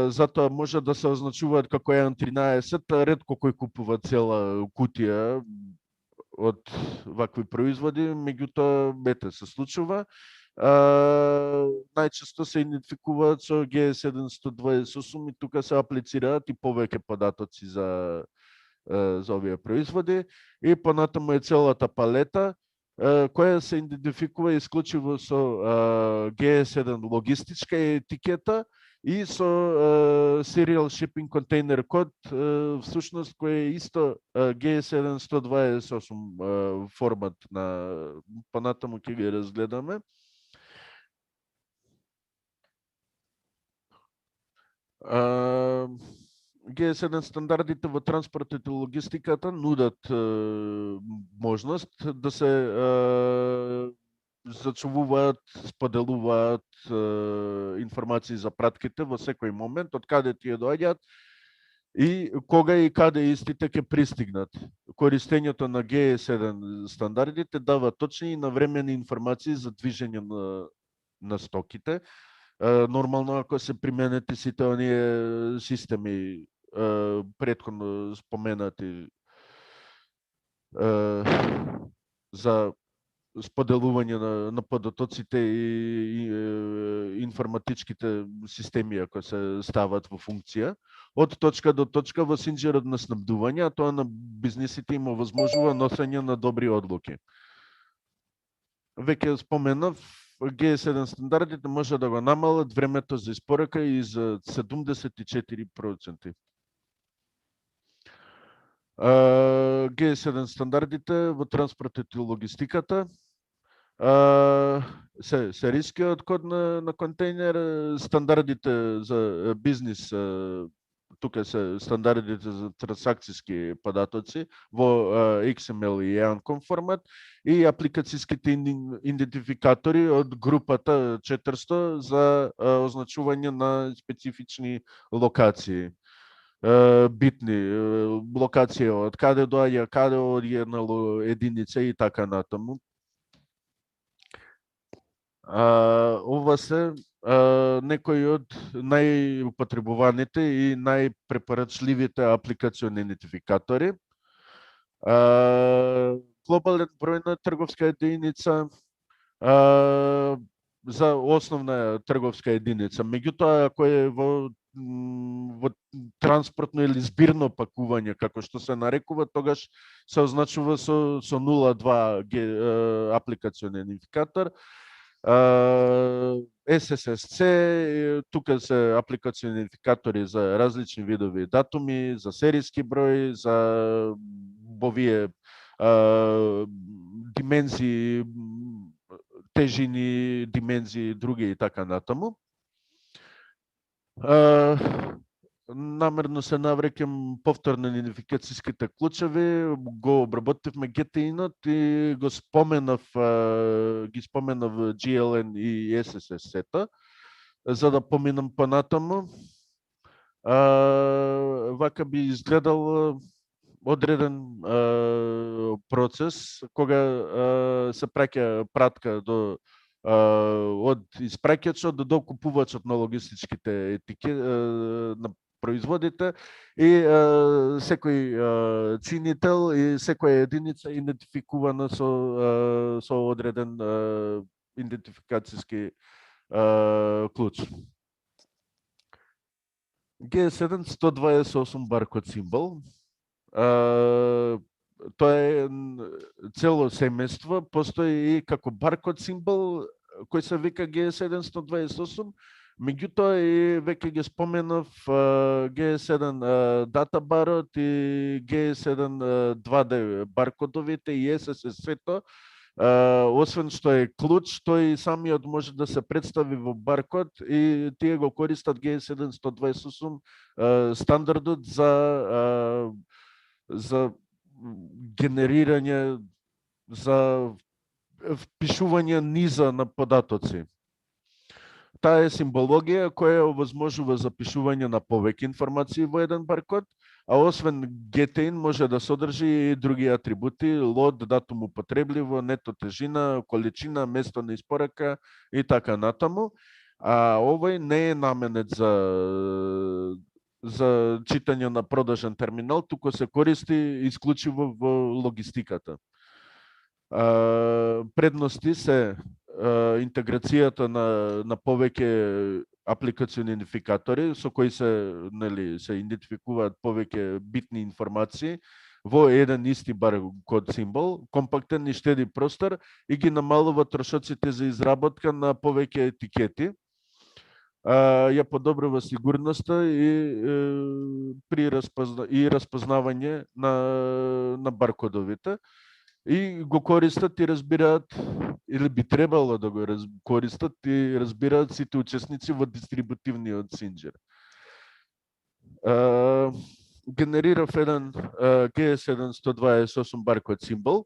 Затоа може да се означуваат како EAN13, ретко кој купува цела кутија од вакви производи, меѓутоа се случува. Најчесто се идентификуваат со G728 и тука се аплицираат и повеќе податоци за овие производи и понатаму е целата палета која се идентификува исклучиво со G7 логистичка етикета и со Serial Shipping Container код, всушност кој е исто G728 формат на понатаму ќе ги разгледаме. G7 стандардите во транспортот и логистиката нудат можност да се зачувуваат, споделуваат информации за пратките во секој момент, од каде тие доаѓаат и кога и каде истите ќе пристигнат. Користењето на G7 стандардите дава точни и навремени информации за движење на стоките. Нормално, ако се применети сите оние системи претходно споменати за споделување на податоците и информатичките системи ако се стават во функција од точка до точка во синџерот на снабдување, а тоа на бизнисите им овозможува носење на добри одлуки. Веќе споменав, G7 стандардите може да го намалат времето за испорака и за 74%. G7 стандардите во транспортот и логистиката, серискиот код на контейнер, стандардите за бизнис, тука се стандардите за трансакцијски податоци во XML и EAN формат и апликацијските идентификатори од групата 400 за означување на специфични локации. Битни локации од каде доаѓа, каде оди една единица и така натаму. Ова се некои од најупотребуваните и најпрепорачливите апликациони идентификатори. Глобален број на трговска единица за основна трговска единица. Меѓутоа, ако е во транспортно или збирно пакување, како што се нарекува, тогаш се означува со 0.2 апликационен идентификатор. SSSC, тука се апликациони идентификатори за различни видови датуми, за серијски број, за овие димензии, тежини, димензии, други и така натаму. Намерно се навреќам повторно на идентификацијските клучеви, го обработивме GTIN-от и ги споменав GLN и SSSC-та, за да поминам понатаму. Вака би изгледал одреден процес кога се праќа пратка од испраќачот до докупувачот на логистичките на производите и секој ценител и секоја единица идентификувана со одреден идентификацијски клуч. G7 128 баркод символ. Тоа е цело семејство, постои и како баркод символ кој се вика G7 128, Меѓутоа и веќе ги споменав GS1 дата барот и GS1 2D баркодовите и SSS-то. Освен што е клуч, тој самиот може да се представи во баркод и тие го користат G728 стандардот за генерирање, за впишување низа на податоци. Таа е символогија која овозможува запишување на повеќе информации во еден баркод, а освен GTIN може да содржи и други атрибути, лот, датум употребливо, нето тежина, количина, место на испорака и така натаму. А овој не е наменет за читање на продажен терминал, туку се користи исклучиво во логистиката. Предности се интеграцијата на повеќе апликациони идентификатори со кои се идентификуваат повеќе битни информации во еден исти баркод символ, компактен и штеди простор и ги намалува трошоците за изработка на повеќе етикети. Ја подобрува сигурноста и распознавање на баркодовите. И го користат и разбираат, или би требало да го користат и разбираат сите учесници во дистрибутивниот синџер. Генерирав еден G728 баркод символ.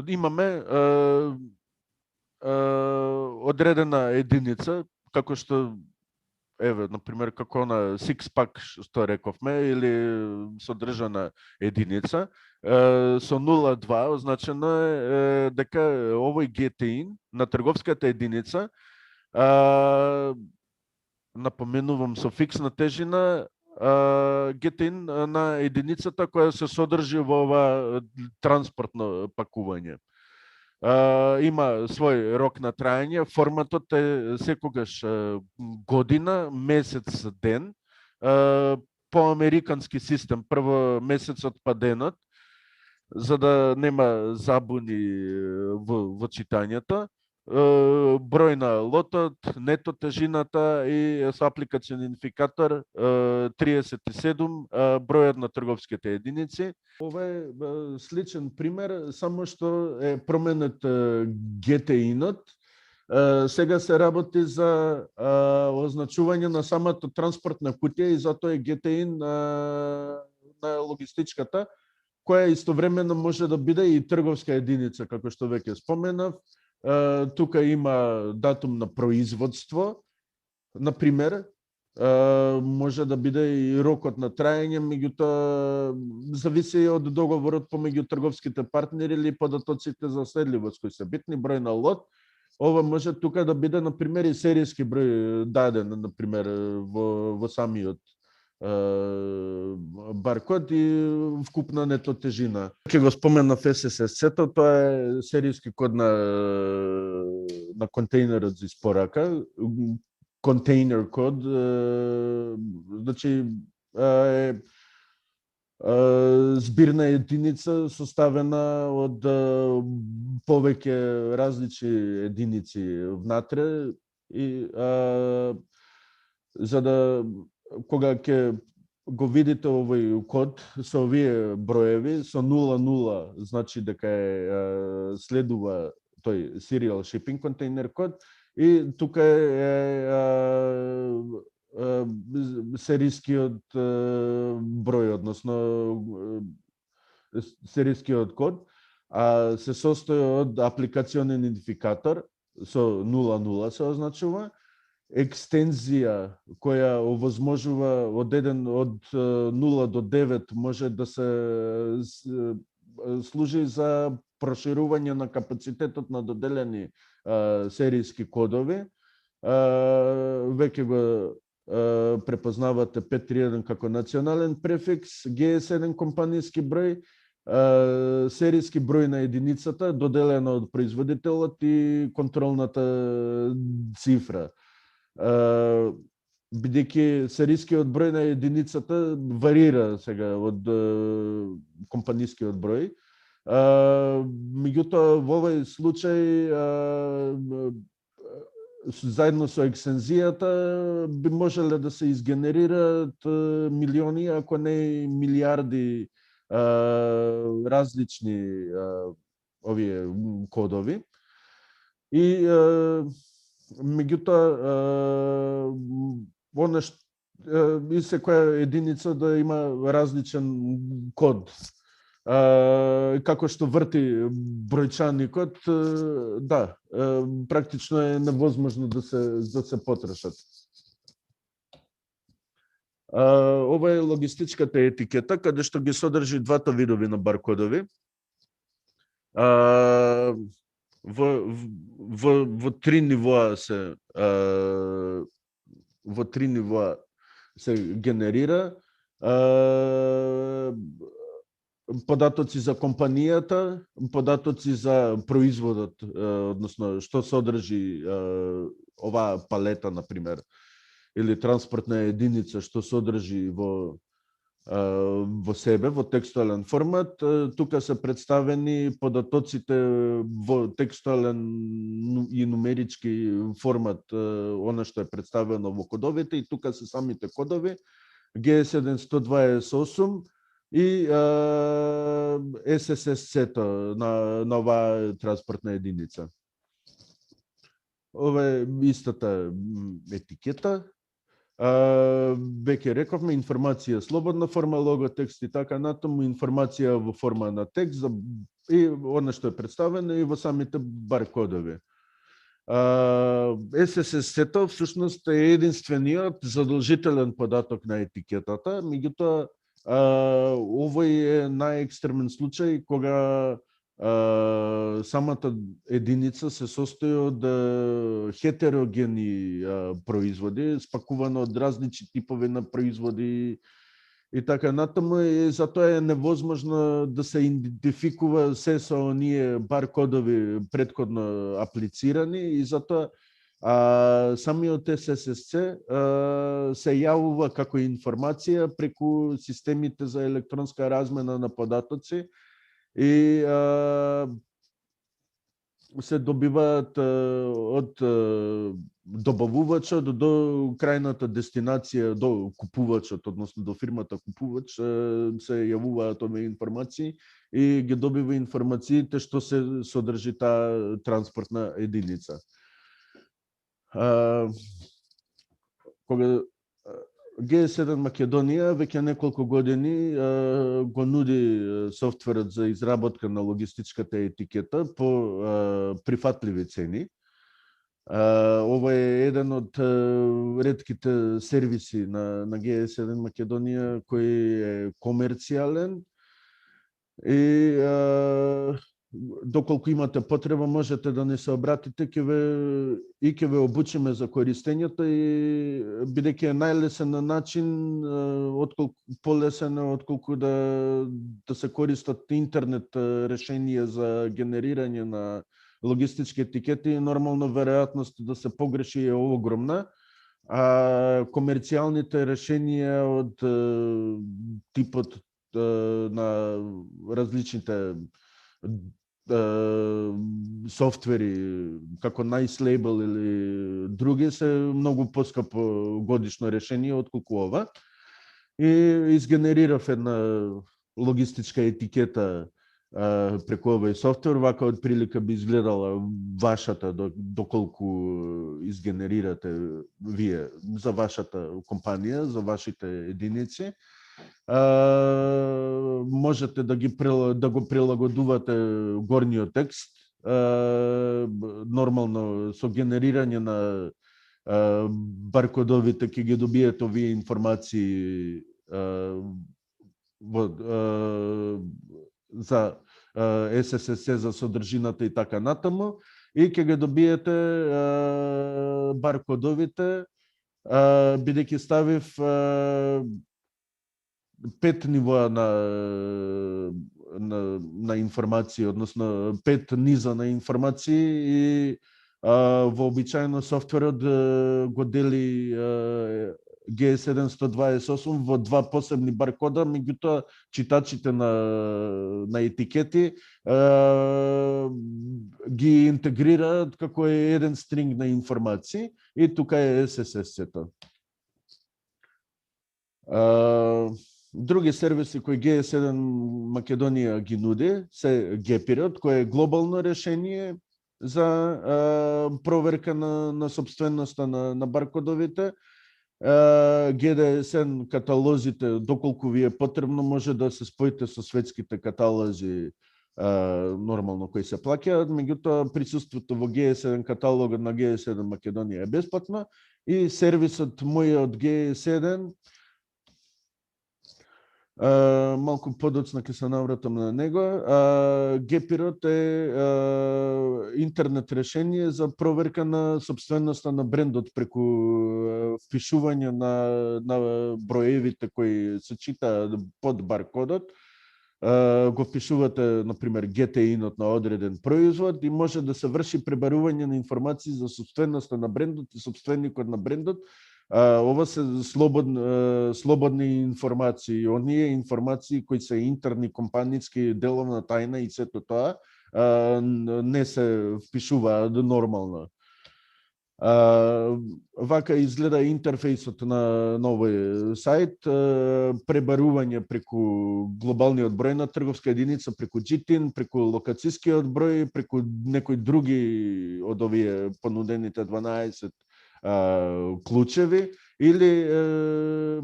Имаме одредена единица, како што например, како на six-pack, што рековме, или содржана единица, со 0,2 означено е дека овој GTIN на трговската единица, напоменувам со фиксна тежина, GTIN на единицата која се содржи во ова транспортно пакување. Има свој рок на траење, форматот е секогаш година, месец, ден, по американски систем, прво месецот па денот, за да нема забуни во читањето, број на лотот, нето тежината и со апликацион идентификатор 37, бројот на трговските единици. Ова е сличен пример, само што е променет GTIN-от. Сега се работи за означување на самата транспортна кутија и затоа е GTIN на логистичката, која истовремено може да биде и трговска единица, како што веќе споменав. Тука има датум на производство, например, може да биде и рокот на траење, меѓутоа зависи од договорот помеѓу трговските партнери или податоците за следливост кои се битни, број на лот. Ова може тука да биде, например, и серијски број даден, например, во самиот баркод и вкупна нето тежина. Ќе го споменав SSS-то, тоа е серијски код на контейнерот за испорака. Контейнер код, значи е збирна единица составена од повеќе различни единици внатре и за да кога ќе го видите овој код со овие броеви, со 00 значи дека следува тој serial shipping контейнер код и тука е серискиот број, односно серискиот код, се состои од апликационен идентификатор со 00 се означува, екстензија која овозможува од 0 до 9 може да се служи за проширување на капацитетот на доделени серијски кодови. Веќе го препознавате 531 како национален префикс, GS1 компанијски број, серијски број на единицата доделена од производителот и контролната цифра. Бидејќи серијскиот број на единицата варира сега од компанијскиот број, меѓутоа во овој случај заедно со екстензијата би можеле да се изгенерираат милиони, ако не милиарди различни овие кодови. И меѓутоа и секоја единица да има различен код. Како што врти бројчаникот, да, практично е невозможно да се потрошат. Ова е логистичката етикета, каде што ги содржи двата видови на баркодови. Во три нивоа се генерира податоци за компанијата, податоци за производот, односно што содржи оваа палета, например, или транспортна единица што содржи во себе, во текстуален формат. Тука се представени податоците во текстуален и нумерички формат, она што е представено во кодовите, и тука се самите кодови, GS1 128 и SSC-то на оваа транспортна единица. Ова е истата етикета. Веќе рековме, информација слободна форма, лого, текст и така натаму, информација во форма на текст и она што е представено и во самите баркодови. SSC-то всушност е единствениот задолжителен податок на етикетата, меѓутоа овој е најекстремен случај кога самата единица се состои од хетерогени производи, спакувано од различни типови на производи и така натаму, и затоа е невозможно да се идентификува се со оние баркодови претходно аплицирани, и затоа самиот SSC се јавува како информација преку системите за електронска размена на податоци и се добиваат од добавувачот до крајната дестинација, до купувачот, односно до фирмата купувач, се јавуваат овие информации и ги добива информациите што се содржи таа транспортна единица. Кога GS1 Македонија веќе неколку години го нуди софтверот за изработка на логистичката етикета по прифатливи цени. Ова е еден од ретките сервиси на GS1 Македонија кој е комерцијален и доколку имате потреба можете да не се обратите, ќе ве обучиме за користењето, и бидејќи е најлесен начин, отколку полесен отколку да се користат интернет решенија за генерирање на логистички етикети, нормално веројатноста да се погреши е огромна, а комерцијалните решенија од типот на различните софтвери како NiceLabel или други се многу поскапо годишно решение отколку ова. И изгенерирав една логистичка етикета преку овој софтвер, вака од прилика би изгледала вашата, доколку изгенерирате вие за вашата компанија, за вашите единици. Можете да го прилагодувате горниот текст, нормално со генерирање на баркодовите ќе ги добиете овие информации за SSC, за содржината и така натаму, и ќе ги добиете баркодовите, бидејќи ставив 5 нивоа на информација, односно 5 низа на информации, и вообичаено софтверот го дели G7 128 во два посебни баркода, меѓутоа читачите на етикети ги интегрираат како еден стринг на информации и тука е SSS-цето. Други сервиси кои G7 Македонија ги нуди се Gepirot, кој е глобално решение за проверка на собственоста на баркодовите. GDSN каталозите, доколку ви е потребно, може да се споите со светските каталози нормално кои се плаќаат, меѓутоа присуството во G7 каталогот на G7 Македонија е бесплатно и сервисот мојот G7 малку подоцна ќе се навратам на него. Gepirot е интернет решение за проверка на собственоста на брендот преку впишување на броевите кои се читаат под баркодот. Го впишувате, например, GTIN-от на одреден производ и може да се врши пребарување на информации за собственоста на брендот и собственикот на брендот. Ова се слободни информации, оние информации кои се интерни компанијски деловна тајна и сето тоа не се впишуваат нормално. Вака изгледа интерфејсот на новој сајт, пребарување преку глобалниот број на трговска единица, преку GTIN, преку локацискиот број, преку некои други од овие понудените 12 клучеви или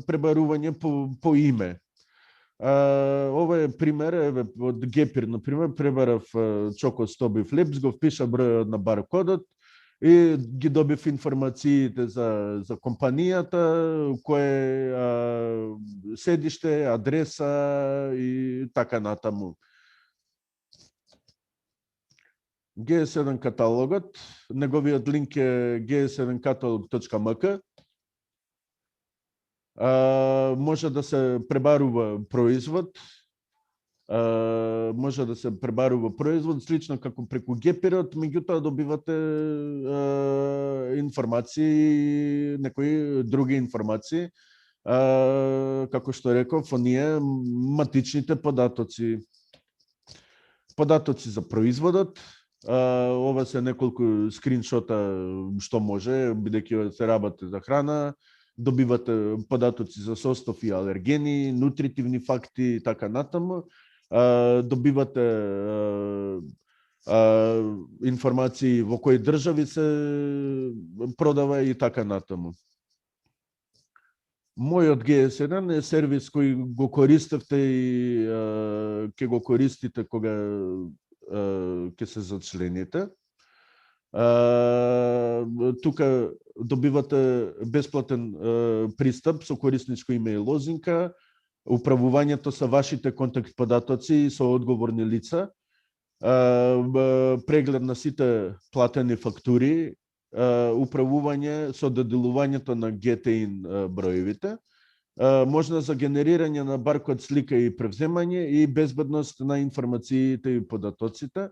пребарување по име. Ова е пример, од Gepir, например, пребарав Choco Stobif Lips, го впиша бројот на баркодот и ги добив информациите за компанијата, кое седиште, адреса и така натаму. G7 каталогот, неговиот линк е g7catalog.mk. Може да се пребарува производ, слично како преку Gepirot, меѓутоа добивате информации, некои други информации, како што реков, оние матичните податоци за производот. Ова се неколку скриншота што може, бидејќи се работи за храна, добивате податоци за состав и алергени, нутритивни факти и така натаму. Добивате информации во кои држави се продава и така натаму. Мојот G7 е сервис кој го користевте и ќе го користите кога ќе се зачлените. Тука добивате бесплатен пристап со корисничко име и лозинка, управувањето со вашите контакт податоци со одговорни лица, преглед на сите платени фактури, управување со доделувањето на GTIN броевите, можна за генерирање на баркод слика и превземање и безбедност на информациите и податоците.